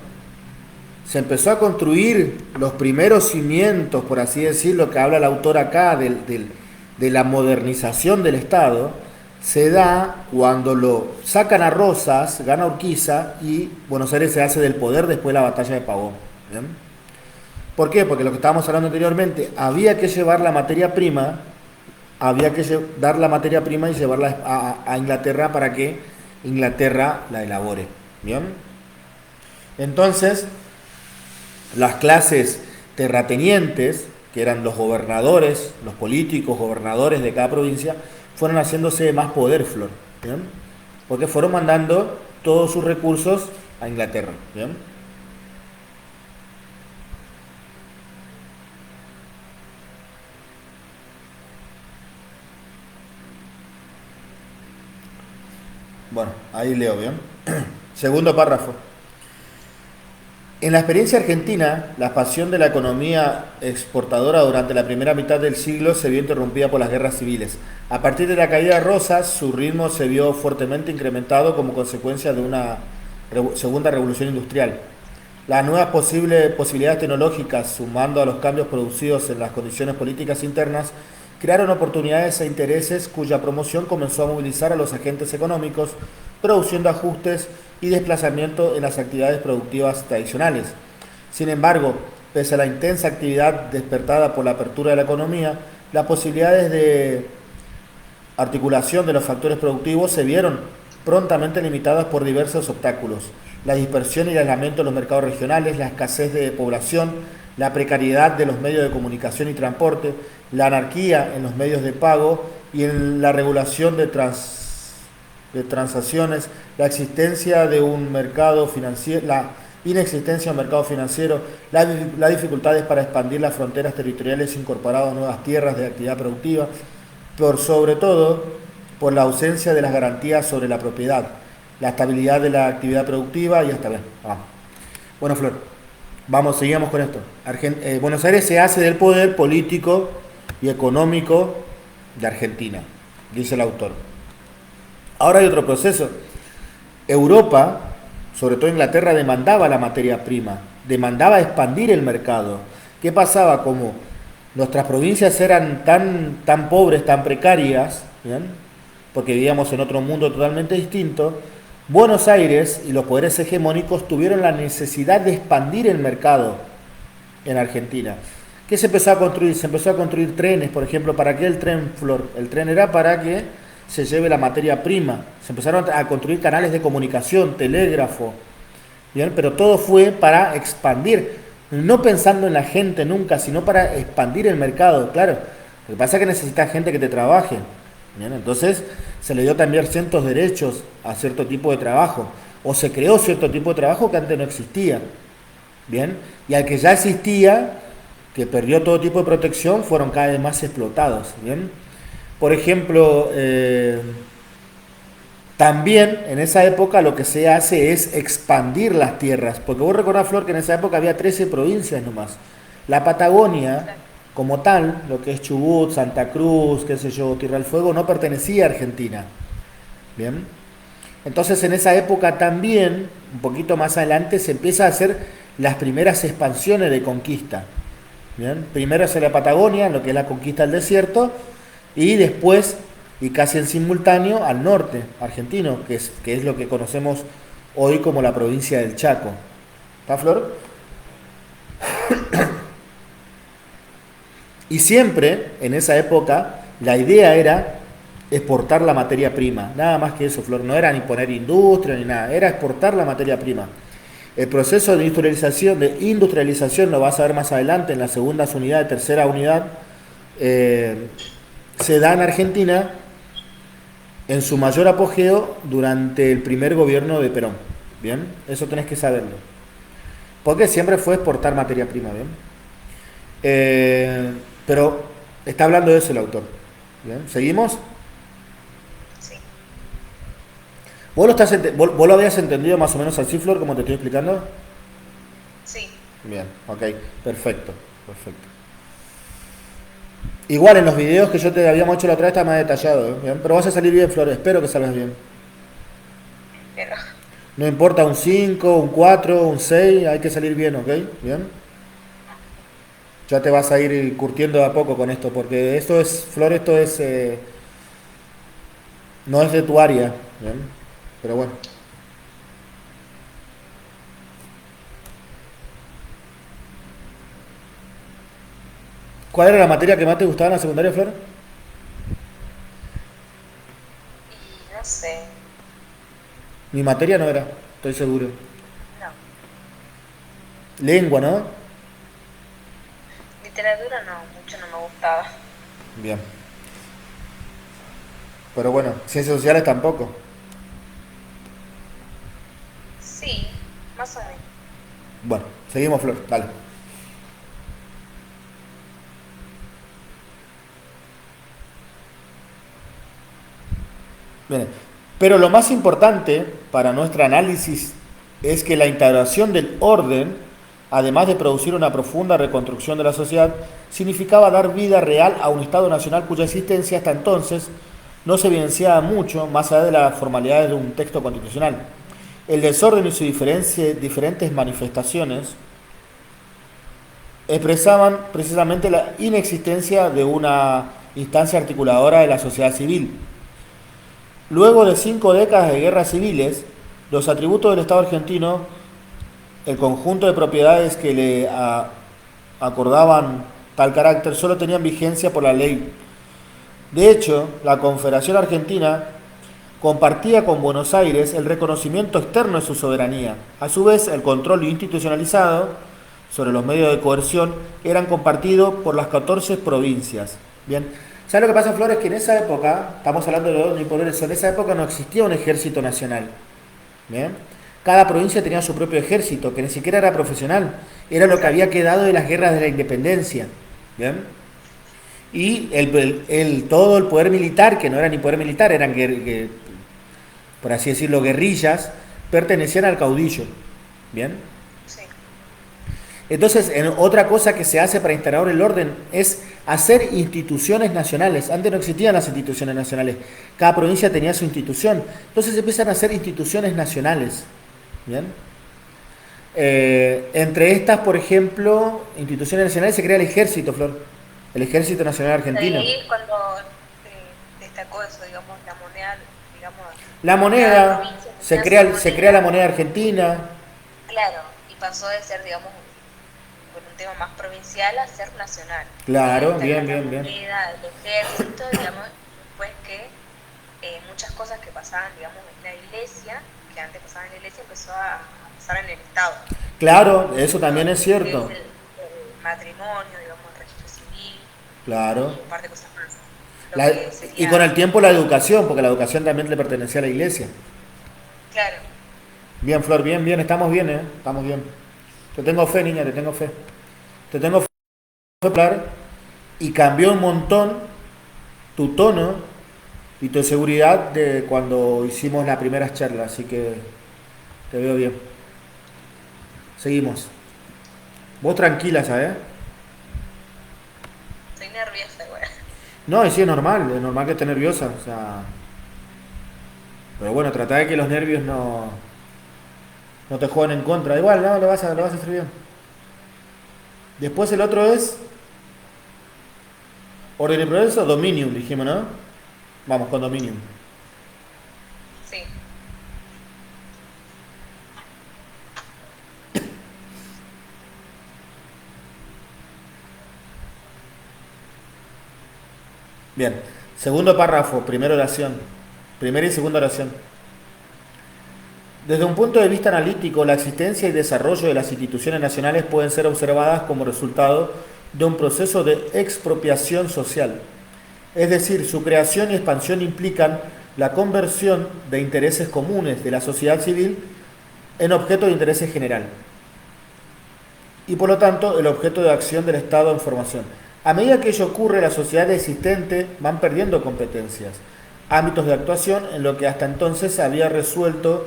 se empezó a construir los primeros cimientos, por así decirlo, que habla el autor acá, de la modernización del Estado, se da cuando lo sacan a Rosas, gana Urquiza y Buenos Aires se hace del poder después de la batalla de Pavón. ¿Bien? ¿Por qué? Porque lo que estábamos hablando anteriormente, había que llevar la materia prima, había que dar la materia prima y llevarla a Inglaterra para que Inglaterra la elabore. ¿Bien? Entonces, las clases terratenientes, que eran los gobernadores, los políticos, gobernadores de cada provincia, fueron haciéndose de más poder, Flor. ¿Bien? Porque fueron mandando todos sus recursos a Inglaterra. ¿Bien? Bueno, ahí leo, ¿bien? Segundo párrafo. En la experiencia argentina, la expansión de la economía exportadora durante la primera mitad del siglo se vio interrumpida por las guerras civiles. A partir de la caída de Rosas, su ritmo se vio fuertemente incrementado como consecuencia de una segunda revolución industrial. Las nuevas posibilidades tecnológicas, sumando a los cambios producidos en las condiciones políticas internas, crearon oportunidades e intereses cuya promoción comenzó a movilizar a los agentes económicos, produciendo ajustes y desplazamiento en las actividades productivas tradicionales. Sin embargo, pese a la intensa actividad despertada por la apertura de la economía, las posibilidades de articulación de los factores productivos se vieron prontamente limitadas por diversos obstáculos: la dispersión y el aislamiento de los mercados regionales, la escasez de población, la precariedad de los medios de comunicación y transporte, la anarquía en los medios de pago y en la regulación de transacciones, la existencia de un mercado financiero, inexistencia de un mercado financiero, las dificultades para expandir las fronteras territoriales incorporadas a nuevas tierras de actividad productiva, por sobre todo por la ausencia de las garantías sobre la propiedad, la estabilidad de la actividad productiva y hasta bien. Bueno, Flor, seguimos con esto. Buenos Aires se hace del poder político y económico de Argentina, dice el autor. Ahora hay otro proceso. Europa, sobre todo Inglaterra, demandaba la materia prima, demandaba expandir el mercado. ¿Qué pasaba? Como nuestras provincias eran tan pobres, tan precarias, ¿bien?, porque vivíamos en otro mundo totalmente distinto, Buenos Aires y los poderes hegemónicos tuvieron la necesidad de expandir el mercado en Argentina. ¿Qué se empezó a construir? Se empezó a construir trenes, por ejemplo. ¿Para qué el tren, Flor? El tren era para que se lleve la materia prima. Se empezaron a construir canales de comunicación, telégrafo, ¿bien? Pero todo fue para expandir, no pensando en la gente nunca, sino para expandir el mercado, claro. Lo que pasa es que necesitas gente que te trabaje, ¿bien? Entonces se le dio también ciertos derechos a cierto tipo de trabajo, o se creó cierto tipo de trabajo que antes no existía, ¿bien? Y al que ya existía, que perdió todo tipo de protección, fueron cada vez más explotados, ¿bien? Por ejemplo, también en esa época lo que se hace es expandir las tierras, porque vos recordás, Flor, que en esa época había 13 provincias nomás. La Patagonia, como tal, lo que es Chubut, Santa Cruz, qué sé yo, Tierra del Fuego, no pertenecía a Argentina. ¿Bien? Entonces en esa época también, un poquito más adelante, se empieza a hacer las primeras expansiones de conquista. ¿Bien? Primero es en la Patagonia, lo que es la conquista del desierto, y después, y casi en simultáneo, al norte argentino, que es lo que conocemos hoy como la provincia del Chaco. ¿Está, Flor? Y siempre, en esa época, la idea era exportar la materia prima. Nada más que eso, Flor. No era ni poner industria ni nada. Era exportar la materia prima. El proceso de industrialización, lo vas a ver más adelante en la segunda unidad, tercera unidad, se da en Argentina en su mayor apogeo durante el primer gobierno de Perón. ¿Bien? Eso tenés que saberlo. Porque siempre fue exportar materia prima. ¿Bien? Pero está hablando de eso el autor. ¿Bien? ¿Seguimos? Sí. ¿Vos lo habías entendido más o menos así, Flor, como te estoy explicando? Sí. Bien, ok, perfecto. Igual en los videos que yo te habíamos hecho la otra vez está más detallado, ¿bien? Pero vas a salir bien, Flor, espero que salgas bien. Pero... No importa un 5, un 4, un 6, hay que salir bien, ¿ok? ¿Bien? Ya te vas a ir curtiendo de a poco con esto, porque esto es, Flor, no es de tu área, ¿bien? Pero bueno. ¿Cuál era la materia que más te gustaba en la secundaria, Flor? Y no sé. Mi materia no era, estoy seguro. No. Lengua, ¿no? Literatura no, mucho no me gustaba. Bien. Pero bueno, ciencias sociales tampoco. Sí, más o menos. Bueno, seguimos, Flor, dale. Bien. Pero lo más importante para nuestro análisis es que la integración del orden, además de producir una profunda reconstrucción de la sociedad, significaba dar vida real a un Estado nacional cuya existencia hasta entonces no se evidenciaba mucho más allá de las formalidades de un texto constitucional. El desorden y sus diferentes manifestaciones expresaban precisamente la inexistencia de una instancia articuladora de la sociedad civil. Luego de 5 décadas de guerras civiles, los atributos del Estado argentino, el conjunto de propiedades que le acordaban tal carácter, solo tenían vigencia por la ley. De hecho, la Confederación Argentina compartía con Buenos Aires el reconocimiento externo de su soberanía. A su vez, el control institucionalizado sobre los medios de coerción eran compartidos por las 14 provincias. Bien. ¿Sabes lo que pasa, Flores? Que en esa época, estamos hablando de los orden y poderes, en esa época no existía un ejército nacional. ¿Bien? cada provincia tenía su propio ejército, que ni siquiera era profesional, era lo que había quedado de las guerras de la independencia. ¿Bien? Y todo el poder militar, que no era ni poder militar, eran, por así decirlo, guerrillas, pertenecían al caudillo. ¿Bien? Sí. Entonces, otra cosa que se hace para instaurar el orden es hacer instituciones nacionales. Antes no existían las instituciones nacionales. Cada provincia tenía su institución. Entonces empiezan a hacer instituciones nacionales. ¿Bien? Entre estas, por ejemplo, instituciones nacionales, se crea el ejército, Flor. El Ejército Nacional Argentino. Ahí es cuando destacó eso, digamos, la moneda, digamos, La cada moneda, provincia tenía su se crea la moneda. moneda argentina. Claro, y pasó de ser, digamos, por un tema más provincial a ser nacional. Claro, Esta bien, era la bien, bien. moneda, el ejército, digamos, después que muchas cosas que pasaban, digamos, en la iglesia, que antes pasaban en la iglesia, empezó a pasar en el Estado. Claro, eso también es Que cierto. es el matrimonio, digamos, el registro civil, Claro. y un par de cosas más. Lo La- que y sería, con el tiempo la educación, porque la educación también le pertenecía a la iglesia. claro, Bien, Flor, bien, bien, estamos bien, ¿eh? Estamos bien. Te tengo fe, niña, te tengo fe. Te tengo fe, Flor, y cambió un montón tu tono y tu seguridad de cuando hicimos las primeras charlas, así que te veo bien. Seguimos. Vos tranquila, ¿sabes? estoy nerviosa, güey. No, y sí, es normal que esté nerviosa, o sea... Pero bueno, trata de que los nervios no te jueguen en contra. Igual, no, lo vas a hacer bien. Después el otro es orden y progreso, dominium, dijimos, ¿no? Vamos con dominium. Sí. Bien. Segundo párrafo, primera oración. Primera y segunda oración. Desde un punto de vista analítico, la existencia y desarrollo de las instituciones nacionales pueden ser observadas como resultado de un proceso de expropiación social. Es decir, su creación y expansión implican la conversión de intereses comunes de la sociedad civil en objeto de interés general y por lo tanto el objeto de acción del Estado en formación. A medida que ello ocurre, las sociedades existentes van perdiendo competencias, ámbitos de actuación en lo que hasta entonces se había resuelto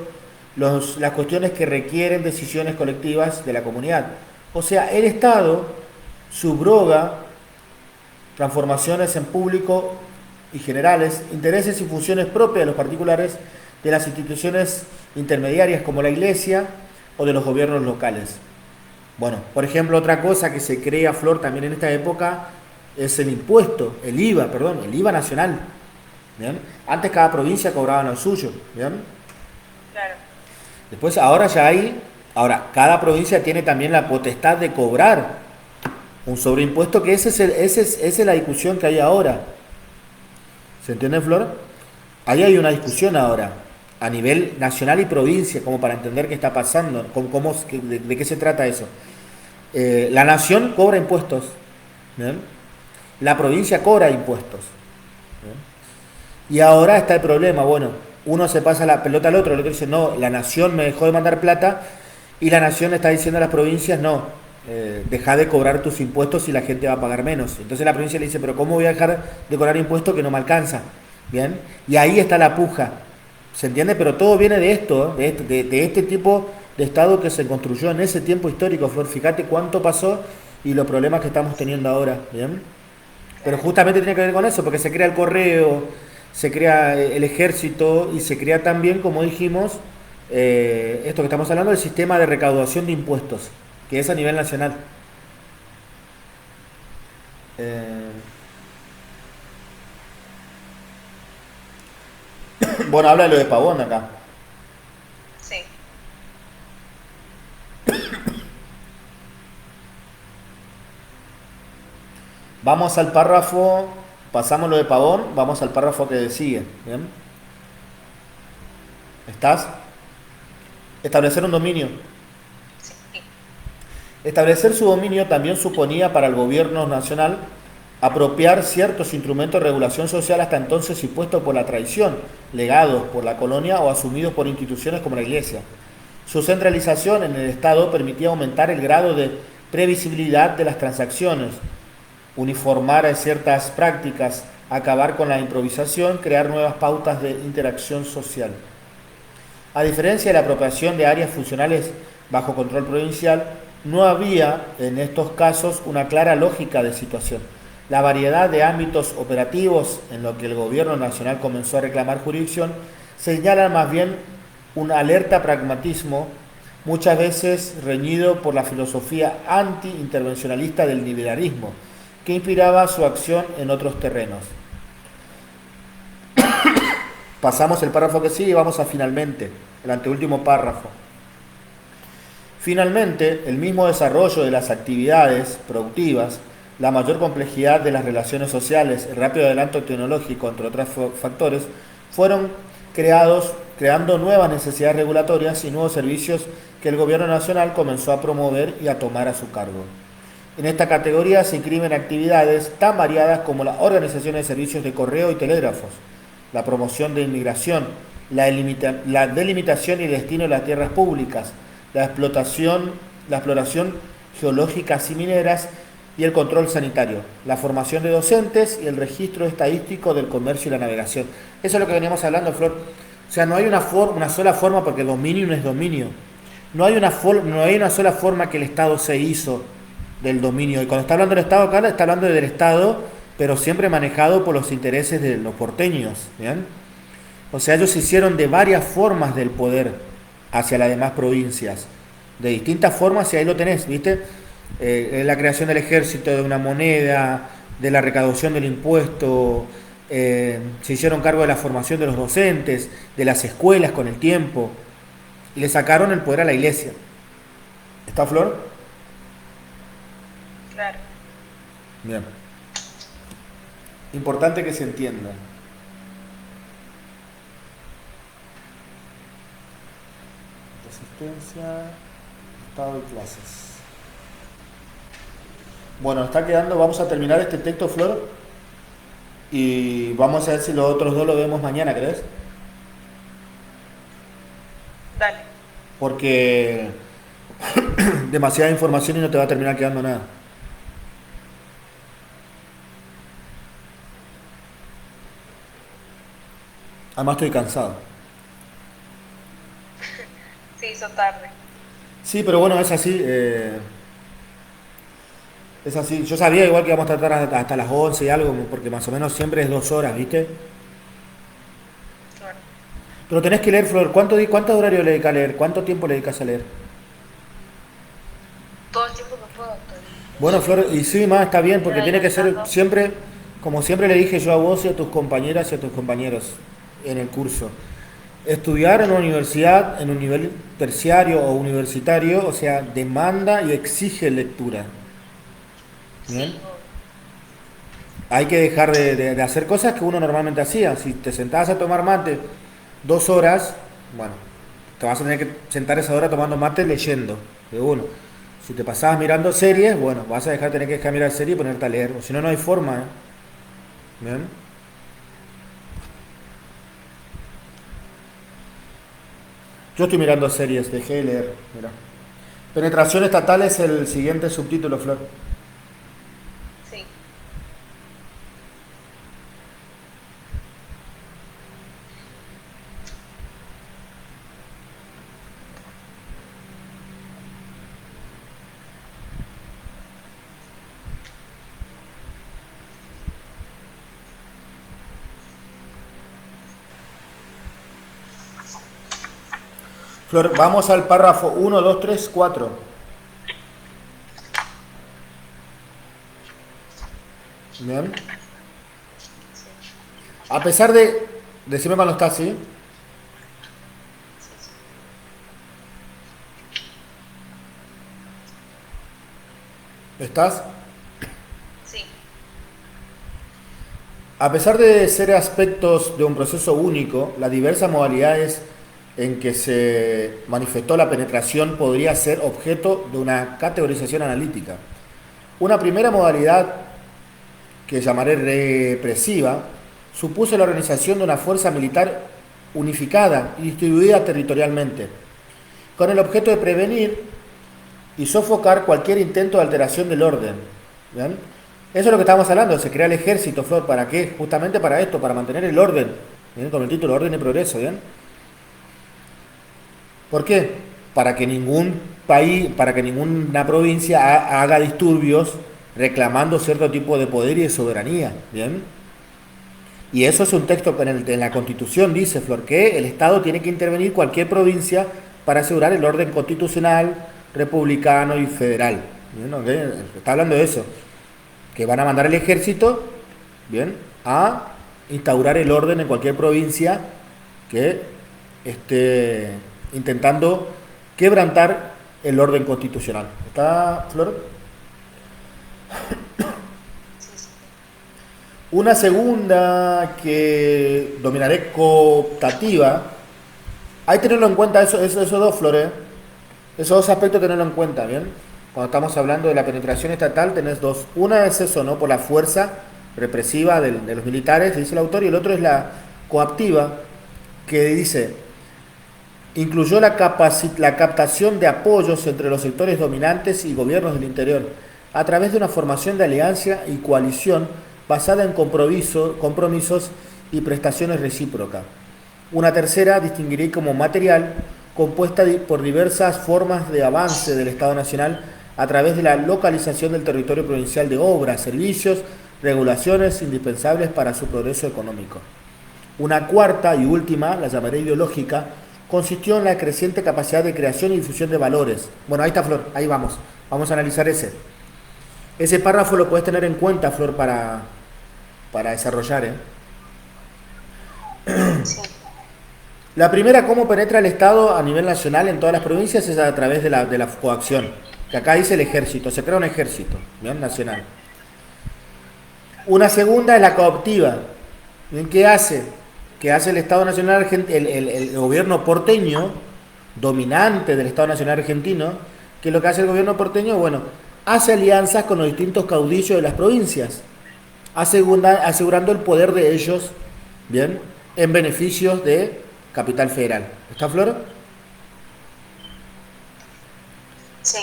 las cuestiones que requieren decisiones colectivas de la comunidad. O sea, el Estado subroga transformaciones en público y generales, intereses y funciones propias de los particulares, de las instituciones intermediarias como la Iglesia o de los gobiernos locales. Bueno, por ejemplo, otra cosa que se crea, Flor, también en esta época es el impuesto, el IVA nacional. ¿Bien? Antes cada provincia cobraba lo suyo. ¿Bien? Claro. Después ahora cada provincia tiene también la potestad de cobrar un sobreimpuesto, que esa es la discusión que hay ahora. ¿Se entiende, Flor? Ahí hay una discusión ahora, a nivel nacional y provincia, como para entender qué está pasando, de qué se trata eso. La nación cobra impuestos, ¿bien? La provincia cobra impuestos, ¿bien? Y ahora está el problema, bueno, uno se pasa la pelota al otro, el otro dice, no, la nación me dejó de mandar plata, y la nación está diciendo a las provincias, no, deja de cobrar tus impuestos y la gente va a pagar menos. Entonces la provincia le dice, pero ¿cómo voy a dejar de cobrar impuestos que no me alcanza? ¿Bien? Y ahí está la puja, ¿se entiende? Pero todo viene de esto, de este tipo de Estado que se construyó en ese tiempo histórico, Flor. Fíjate cuánto pasó y los problemas que estamos teniendo ahora, ¿bien? Pero justamente tiene que ver con eso, porque se crea el correo, se crea el ejército y se crea también, como dijimos, esto que estamos hablando, del sistema de recaudación de impuestos, que es a nivel nacional. Bueno, habla de lo de Pavón acá. Sí. Vamos al párrafo, pasamos lo de Pavón, vamos al párrafo que sigue. ¿Bien? ¿Estás? Establecer un dominio. Sí. Establecer su dominio también suponía para el gobierno nacional apropiar ciertos instrumentos de regulación social hasta entonces impuestos por la tradición, legados por la colonia o asumidos por instituciones como la Iglesia. Su centralización en el Estado permitía aumentar el grado de previsibilidad de las transacciones, uniformar ciertas prácticas, acabar con la improvisación, crear nuevas pautas de interacción social. A diferencia de la apropiación de áreas funcionales bajo control provincial, no había en estos casos una clara lógica de situación. La variedad de ámbitos operativos en los que el gobierno nacional comenzó a reclamar jurisdicción señalan más bien un alerta pragmatismo, muchas veces reñido por la filosofía anti-intervencionalista del liberalismo, que inspiraba su acción en otros terrenos. Pasamos el párrafo que sigue y vamos a finalmente, el anteúltimo párrafo. Finalmente, el mismo desarrollo de las actividades productivas, la mayor complejidad de las relaciones sociales, el rápido adelanto tecnológico, entre otros factores, fueron creando nuevas necesidades regulatorias y nuevos servicios que el gobierno nacional comenzó a promover y a tomar a su cargo. En esta categoría se inscriben actividades tan variadas como la organización de servicios de correo y telégrafos, la promoción de inmigración, la delimitación y destino de las tierras públicas, la exploración geológicas y mineras y el control sanitario, la formación de docentes y el registro estadístico del comercio y la navegación. Eso es lo que veníamos hablando, Flor. O sea, no hay una sola forma, porque dominio no es dominio. No hay una sola forma que el Estado se hizo del dominio. Y cuando está hablando del Estado acá, está hablando del Estado, pero siempre manejado por los intereses de los porteños. ¿Bien? O sea, ellos se hicieron de varias formas del poder hacia las demás provincias. De distintas formas, y ahí lo tenés, ¿viste? La creación del ejército, de una moneda, de la recaudación del impuesto, se hicieron cargo de la formación de los docentes, de las escuelas con el tiempo, y le sacaron el poder a la iglesia. ¿Está, Flor? Claro. Bien. Importante que se entienda. Resistencia, Estado y clases. Bueno, está quedando, vamos a terminar este texto, Flor, y vamos a ver si los otros dos lo vemos mañana, ¿crees? Dale. Porque demasiada información y no te va a terminar quedando nada. Además estoy cansado. Sí, hizo tarde. Sí, pero bueno, es así. Es así. Yo sabía igual que íbamos a tratar hasta las 11 y algo, porque más o menos siempre es 2 horas, ¿viste? Claro. Pero tenés que leer, Flor. ¿Cuánto horario le dedicas a leer? ¿Cuánto tiempo le dedicas a leer? Todo el tiempo que puedo. Bueno, Flor, y sí, más está bien, porque tiene que ser siempre, como siempre le dije yo a vos y a tus compañeras y a tus compañeros en el curso. Estudiar en una universidad, en un nivel terciario o universitario, o sea, demanda y exige lectura. ¿Bien? Sí, Hay que dejar de hacer cosas que uno normalmente hacía. Si te sentabas a tomar mate 2 horas, bueno, te vas a tener que sentar esa hora tomando mate leyendo, de uno. Si te pasabas mirando series, bueno, vas a tener que dejar mirar series y ponerte a leer. O si no, no hay forma, ¿eh? ¿Bien? Yo estoy mirando series, dejé de leer. Mira. Penetración estatal es el siguiente subtítulo, Flor. sí. Flor, vamos al párrafo 1, 2, 3, 4. Bien. A pesar de... Decime cuando está así. ¿Estás? Sí. A pesar de ser aspectos de un proceso único, las diversas modalidades en que se manifestó la penetración podría ser objeto de una categorización analítica. Una primera modalidad, que llamaré represiva, supuso la organización de una fuerza militar unificada y distribuida territorialmente. con el objeto de prevenir y sofocar cualquier intento de alteración del orden. ¿Bien? Eso es lo que estamos hablando, se crea el ejército, Flor, ¿para qué? Justamente para esto, para mantener el orden, ¿bien? Con el título Orden y Progreso, ¿bien? ¿Por qué? Para que ningún país, para que ninguna provincia haga disturbios reclamando cierto tipo de poder y de soberanía, ¿bien? Y eso es un texto que en la Constitución dice, Flor, que el Estado tiene que intervenir cualquier provincia para asegurar el orden constitucional, republicano y federal. ¿Bien? ¿Okay? Está hablando de eso, que van a mandar el ejército, ¿bien?, a instaurar el orden en cualquier provincia que esté intentando quebrantar el orden constitucional. ¿Está, Flor? Una segunda que dominaré cooptativa, hay que tenerlo en cuenta, esos dos, Flores, esos dos aspectos tenerlo en cuenta, ¿bien? Cuando estamos hablando de la penetración estatal tenés dos. Una es eso, ¿no? Por la fuerza represiva de los militares, dice el autor, y el otro es la coactiva, que dice, incluyó la captación de apoyos entre los sectores dominantes y gobiernos del interior, a través de una formación de alianza y coalición basada en compromisos y prestaciones recíprocas. Una tercera distinguiré como material, compuesta por diversas formas de avance del Estado Nacional a través de la localización del territorio provincial de obras, servicios, regulaciones indispensables para su progreso económico. Una cuarta y última, la llamaré ideológica, consistió en la creciente capacidad de creación y difusión de valores. Bueno, ahí está, Flor, ahí vamos. Vamos a analizar ese. Ese párrafo lo puedes tener en cuenta, Flor, para desarrollar, ¿eh? Sí. La primera, cómo penetra el Estado a nivel nacional en todas las provincias, es a través de la coacción. Que acá dice el ejército, se crea un ejército, ¿bien?, nacional. Una segunda es la cooptiva. ¿Bien? ¿Qué hace? Que hace el Estado Nacional, el gobierno porteño, dominante del Estado Nacional argentino, que lo que hace el gobierno porteño, bueno, hace alianzas con los distintos caudillos de las provincias, asegurando el poder de ellos, ¿bien?, en beneficios de Capital Federal. ¿Está, Flor? Sí.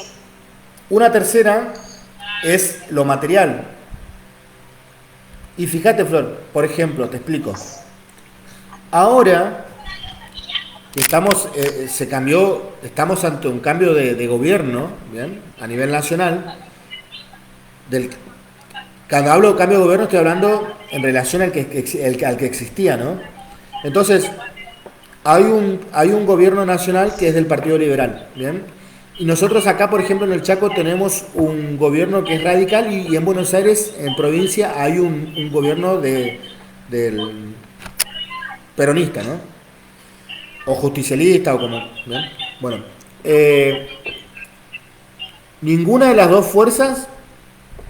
Una tercera es lo material. Y fíjate, Flor, por ejemplo, te explico. Ahora estamos ante un cambio de gobierno, ¿bien?, a nivel nacional. Cuando hablo de cambio de gobierno estoy hablando en relación al que existía, ¿no? Entonces, hay un gobierno nacional que es del Partido Liberal, ¿bien? Y nosotros acá, por ejemplo, en el Chaco tenemos un gobierno que es radical y en Buenos Aires, en provincia, hay un gobierno del peronista, ¿no? O justicialista, o como, ¿bien? Bueno, ninguna de las dos fuerzas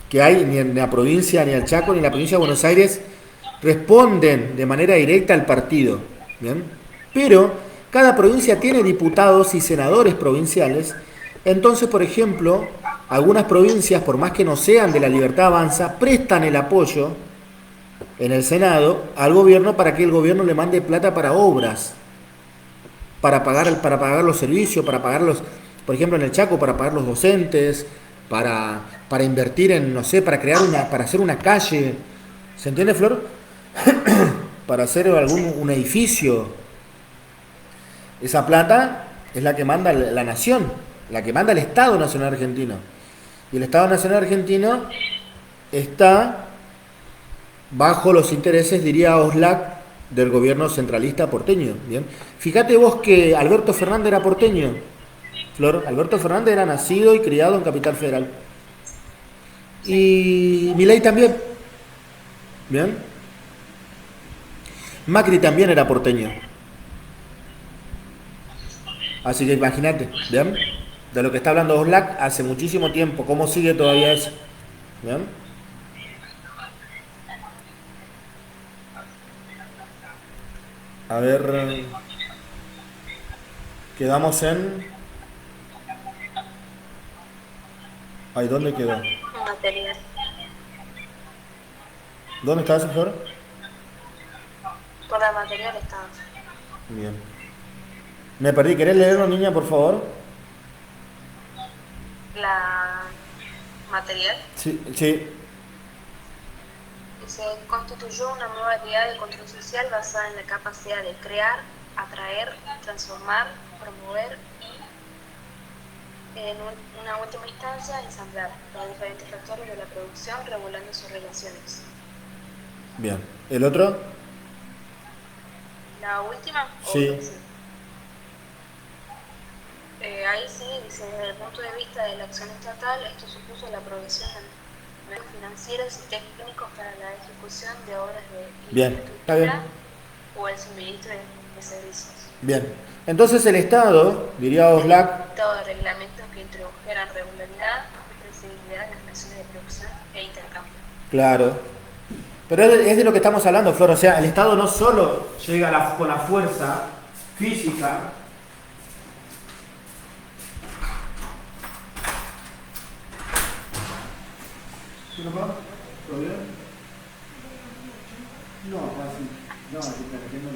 que hay, ni en la provincia, ni el Chaco, ni en la provincia de Buenos Aires, responden de manera directa al partido, ¿bien? Pero cada provincia tiene diputados y senadores provinciales. Entonces, por ejemplo, algunas provincias, por más que no sean de la Libertad Avanza, prestan el apoyo en el Senado al gobierno para que el gobierno le mande plata para obras, para pagar los servicios, para pagar los, por ejemplo, en el Chaco, para pagar los docentes, para invertir en, no sé, para hacer una calle. ¿Se entiende, Flor? Para hacer un edificio. Esa plata es la que manda la nación, la que manda el Estado Nacional Argentino. Y el Estado Nacional Argentino está bajo los intereses, diría Oslac, del gobierno centralista porteño. Bien. Fíjate vos que Alberto Fernández era porteño, Flor. Alberto Fernández era nacido y criado en Capital Federal. Y Milei también. Bien. Macri también era porteño. Así que imagínate, ¿bien? De lo que está hablando Oslac hace muchísimo tiempo. ¿Cómo sigue todavía eso? ¿Bien? A ver. Quedamos en... Ay, ¿dónde quedó? Material. ¿Dónde está ese, Flor? Por la material está. Bien. Me perdí. ¿Querés leerlo, niña, por favor? La material Sí, sí. se constituyó una modalidad de control social basada en la capacidad de crear, atraer, transformar, promover y, en una última instancia, ensamblar los diferentes factores de la producción regulando sus relaciones. Bien. ¿El otro? La última, Sí. ahí sí dice, desde el punto de vista de la acción estatal, esto supuso la provisión de medios financieros y técnicos para la ejecución de obras de Bien. Está bien. infraestructura o el suministro de servicios. Bien. Entonces el Estado, diría Oxlack, Todo reglamentos que introdujeran regularidad y flexibilidad en las relaciones de producción e intercambio. claro. Pero es de lo que estamos hablando, Flor. O sea, el Estado no solo llega con la fuerza física. ¿Sí, papá? ¿Todo bien? No, así. No, así está metiendo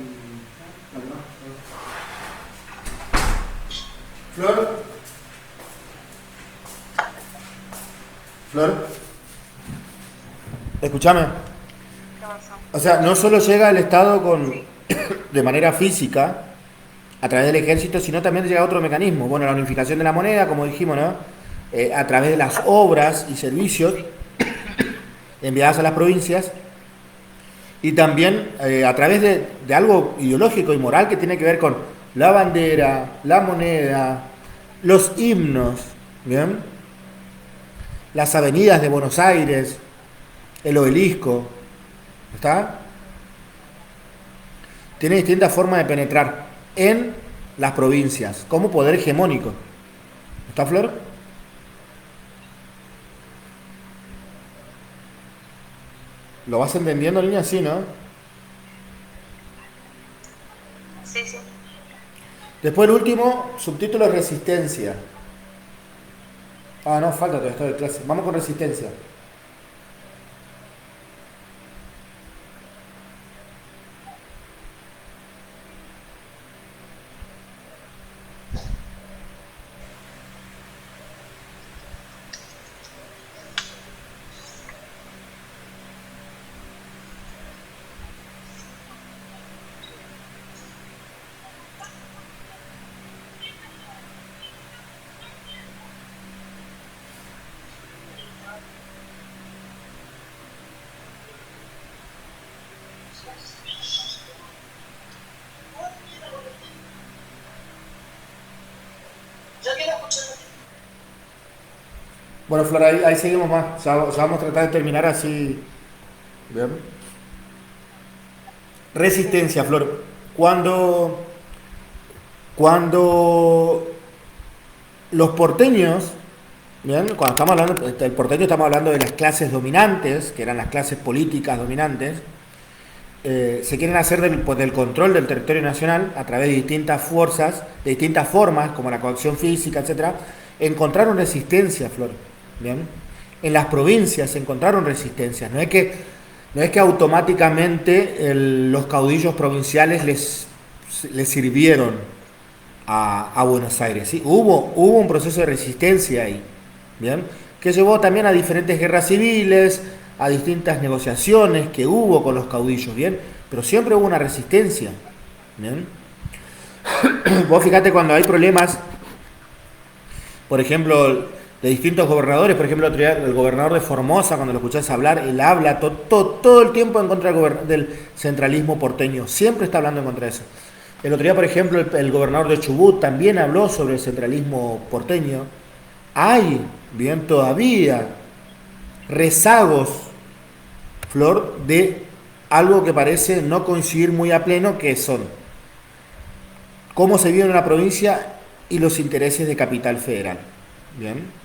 Flor. Flor. Escúchame. ¿Qué pasó? O sea, no solo llega el Estado Sí. de manera física, a través del ejército, sino también llega otro mecanismo. Bueno, la unificación de la moneda, como dijimos, ¿no? A través de las obras y servicios enviadas a las provincias, y también a través de algo ideológico y moral que tiene que ver con la bandera, la moneda, los himnos, ¿bien? Las avenidas de Buenos Aires, el obelisco, ¿está? Tiene distintas formas de penetrar en las provincias, como poder hegemónico. ¿Está, Flor? ¿Lo vas entendiendo, niña? Sí, ¿no? Sí, sí. Después el último, subtítulo resistencia. Ah, no, falta todavía esto de clase. Vamos con resistencia. Bueno, Flor, ahí seguimos más. Ya vamos a tratar de terminar así. Bien. Resistencia, Flor. Cuando los porteños, bien, cuando estamos hablando del porteño, estamos hablando de las clases dominantes, que eran las clases políticas dominantes, se quieren hacer del control del territorio nacional a través de distintas fuerzas, de distintas formas, como la coacción física, etcétera. Encontraron resistencia, Flor. Bien. En las provincias se encontraron resistencias. No es que automáticamente los caudillos provinciales les sirvieron a Buenos Aires. ¿Sí? Hubo un proceso de resistencia ahí, ¿bien? Que llevó también a diferentes guerras civiles, a distintas negociaciones que hubo con los caudillos, ¿bien? Pero siempre hubo una resistencia, ¿bien? Vos fíjate cuando hay problemas, por ejemplo, de distintos gobernadores, por ejemplo, el gobernador de Formosa, cuando lo escuchás hablar, él habla todo el tiempo en contra del centralismo porteño, siempre está hablando en contra de eso. El otro día, por ejemplo, el gobernador de Chubut también habló sobre el centralismo porteño. Hay, bien, todavía rezagos, Flor, de algo que parece no coincidir muy a pleno, que son cómo se vive en una provincia y los intereses de Capital Federal. Bien.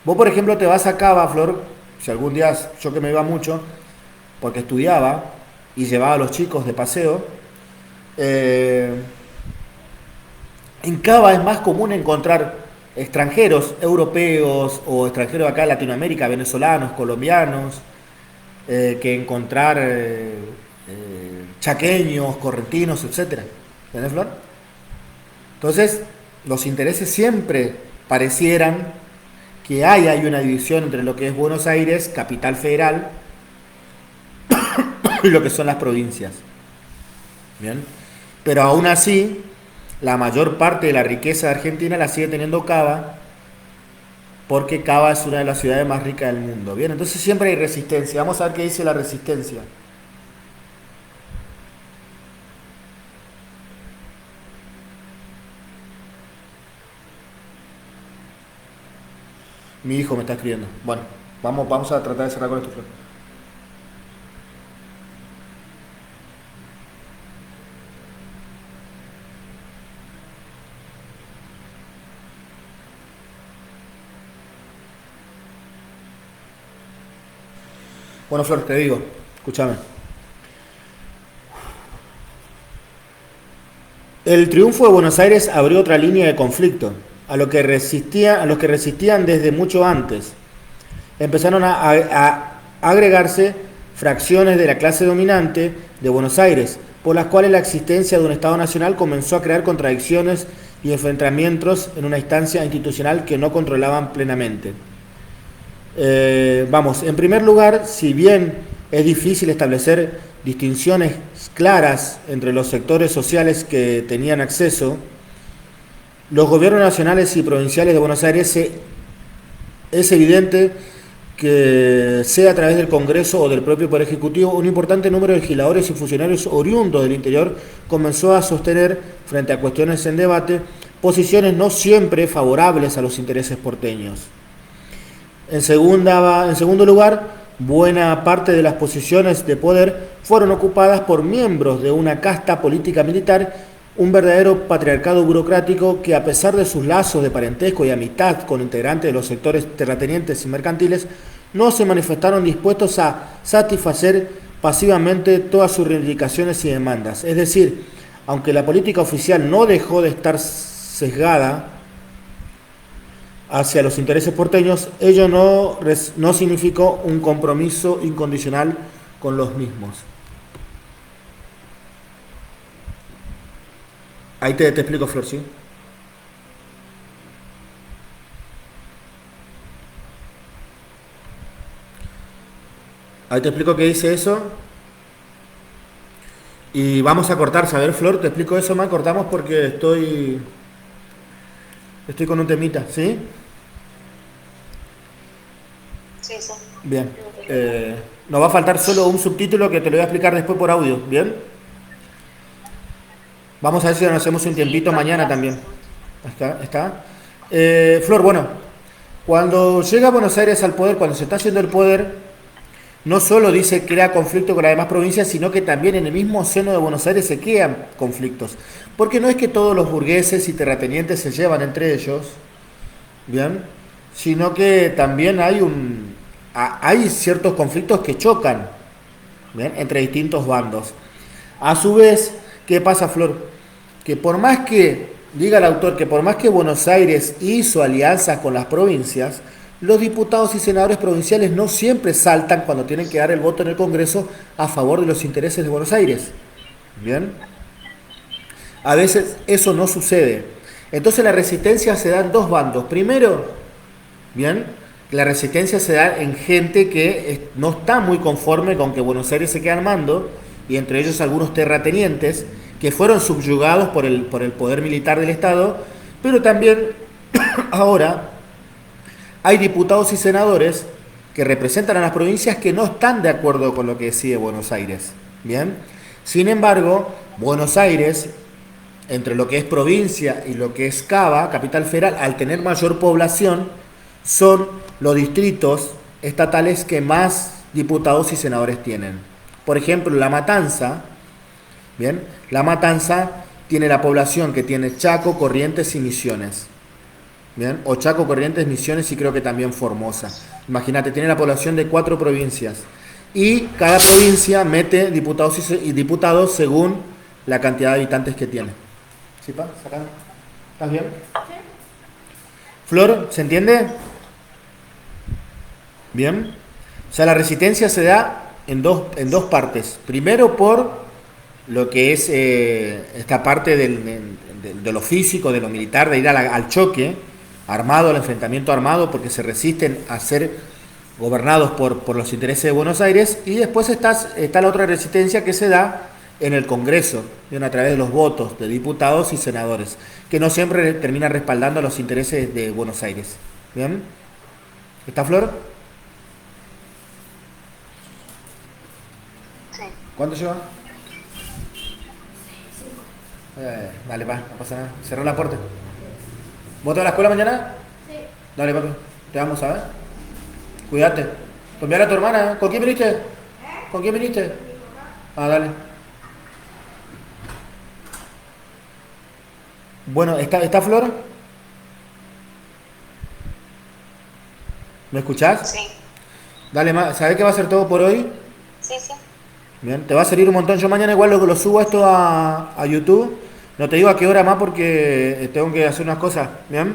Vos, por ejemplo, te vas a Cava, Flor, si algún día, yo que me iba mucho, porque estudiaba y llevaba a los chicos de paseo, en Cava es más común encontrar extranjeros europeos o extranjeros acá en Latinoamérica, venezolanos, colombianos, que encontrar chaqueños, correntinos, etcétera. ¿Entendés, Flor? Entonces, los intereses siempre parecieran que hay una división entre lo que es Buenos Aires, capital federal, y lo que son las provincias. ¿Bien? Pero aún así, la mayor parte de la riqueza de Argentina la sigue teniendo Cava, porque Cava es una de las ciudades más ricas del mundo. Bien, entonces siempre hay resistencia. Vamos a ver qué dice la resistencia. Mi hijo me está escribiendo. Bueno, vamos a tratar de cerrar con esto, Flor. Bueno, Flor, te digo, escúchame. El triunfo de Buenos Aires abrió otra línea de conflicto, a los que resistían desde mucho antes. Empezaron a agregarse fracciones de la clase dominante de Buenos Aires, por las cuales la existencia de un Estado nacional comenzó a crear contradicciones y enfrentamientos en una instancia institucional que no controlaban plenamente. En primer lugar, si bien es difícil establecer distinciones claras entre los sectores sociales que tenían acceso, los gobiernos nacionales y provinciales de Buenos Aires es evidente que sea a través del Congreso o del propio Poder Ejecutivo, un importante número de legisladores y funcionarios oriundos del interior comenzó a sostener, frente a cuestiones en debate, posiciones no siempre favorables a los intereses porteños. En segundo lugar, buena parte de las posiciones de poder fueron ocupadas por miembros de una casta política militar, un verdadero patriarcado burocrático que, a pesar de sus lazos de parentesco y amistad con integrantes de los sectores terratenientes y mercantiles, no se manifestaron dispuestos a satisfacer pasivamente todas sus reivindicaciones y demandas. Es decir, aunque la política oficial no dejó de estar sesgada hacia los intereses porteños, ello no significó un compromiso incondicional con los mismos. Ahí te explico, Flor, ¿sí? Ahí te explico qué dice eso. Y vamos a cortar, ¿sabes, Flor? Te explico eso más, cortamos porque estoy con un temita, ¿sí? Sí, sí. Bien. Nos va a faltar solo un subtítulo que te lo voy a explicar después por audio, ¿bien? Vamos a ver si nos hacemos un tiempito mañana también. ¿Está? Flor, bueno, cuando llega Buenos Aires al poder, cuando se está haciendo el poder, no solo dice que crea conflicto con las demás provincias, sino que también en el mismo seno de Buenos Aires se crean conflictos. Porque no es que todos los burgueses y terratenientes se llevan entre ellos, ¿bien? Sino que también hay ciertos conflictos que chocan, ¿bien?, entre distintos bandos. A su vez, ¿qué pasa, Flor? Que por más que, diga el autor, que por más que Buenos Aires hizo alianzas con las provincias, los diputados y senadores provinciales no siempre saltan cuando tienen que dar el voto en el Congreso a favor de los intereses de Buenos Aires. ¿Bien? A veces eso no sucede. Entonces la resistencia se da en dos bandos. Primero, ¿bien?, la resistencia se da en gente que no está muy conforme con que Buenos Aires se quede al mando, y entre ellos algunos terratenientes que fueron subyugados por el poder militar del Estado, pero también ahora hay diputados y senadores que representan a las provincias que no están de acuerdo con lo que decide Buenos Aires. ¿Bien? Sin embargo, Buenos Aires, entre lo que es provincia y lo que es Cava, capital federal, al tener mayor población, son los distritos estatales que más diputados y senadores tienen. Por ejemplo, La Matanza, ¿bien?, La Matanza tiene la población que tiene Chaco, Corrientes y Misiones. ¿Bien? O Chaco, Corrientes, Misiones y creo que también Formosa. Imagínate, tiene la población de 4 provincias. Y cada provincia mete diputados y diputados según la cantidad de habitantes que tiene. ¿Sí, pa? ¿Estás bien? Sí. Flor, ¿se entiende? Bien. O sea, la resistencia se da en dos partes. Primero por lo que es esta parte de lo físico, de lo militar, de ir al choque armado, al enfrentamiento armado, porque se resisten a ser gobernados por los intereses de Buenos Aires, y después está la otra resistencia que se da en el Congreso, bien, a través de los votos de diputados y senadores, que no siempre termina respaldando los intereses de Buenos Aires. ¿Bien? ¿Está Flor? Sí. ¿Cuánto lleva? Dale, pa, no pasa nada. Cerró la puerta. ¿Vos te vas a la escuela mañana? Sí. Dale, papi, te vamos a ver. Cuídate. Enviar a tu hermana, ¿eh? ¿Con quién viniste? ¿Con quién viniste? Ah, dale. Bueno, ¿está Flor? ¿Me escuchás? Sí. Dale, ¿sabés que va a ser todo por hoy? Sí, sí. Bien, te va a salir un montón. Yo mañana igual lo subo esto a YouTube. No te digo a qué hora más porque tengo que hacer unas cosas. Bien.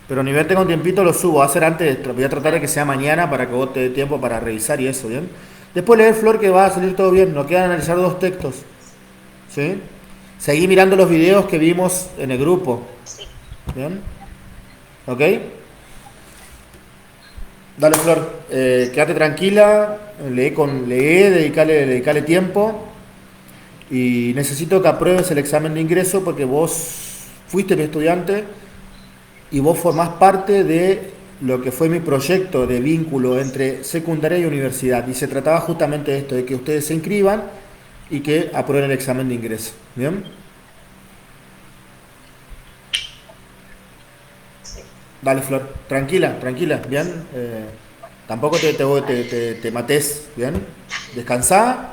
Pero ni bien tengo un tiempito lo subo. Va a ser antes, voy a tratar de que sea mañana para que vos te dé tiempo para revisar y eso, ¿bien? Después leer Flor que va a salir todo bien. Nos quedan analizar 2 textos. ¿Sí? Seguí mirando los videos que vimos en el grupo. Sí. ¿Bien? ¿Ok? Dale, Flor, quédate tranquila, dedicale tiempo, y necesito que apruebes el examen de ingreso porque vos fuiste mi estudiante y vos formás parte de lo que fue mi proyecto de vínculo entre secundaria y universidad, y se trataba justamente de esto, de que ustedes se inscriban y que aprueben el examen de ingreso. ¿Bien? Dale, Flor, tranquila, ¿bien? Tampoco te mates, ¿bien? Descansá,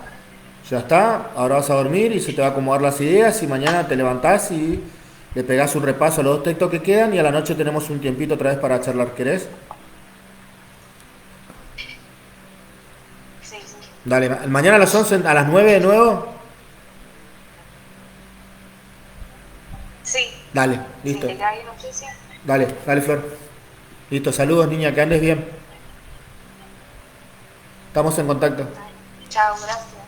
ya está, ahora vas a dormir y se te va a acomodar las ideas, y mañana te levantás y le pegás un repaso a los 2 textos que quedan, y a la noche tenemos un tiempito otra vez para charlar, ¿querés? Sí, sí. Dale, mañana a las 11, a las 9 de nuevo. Sí. Dale, listo. Si te cae noticia. Dale, Flor. Listo, saludos, niña, que andes bien. Estamos en contacto. Chao, gracias.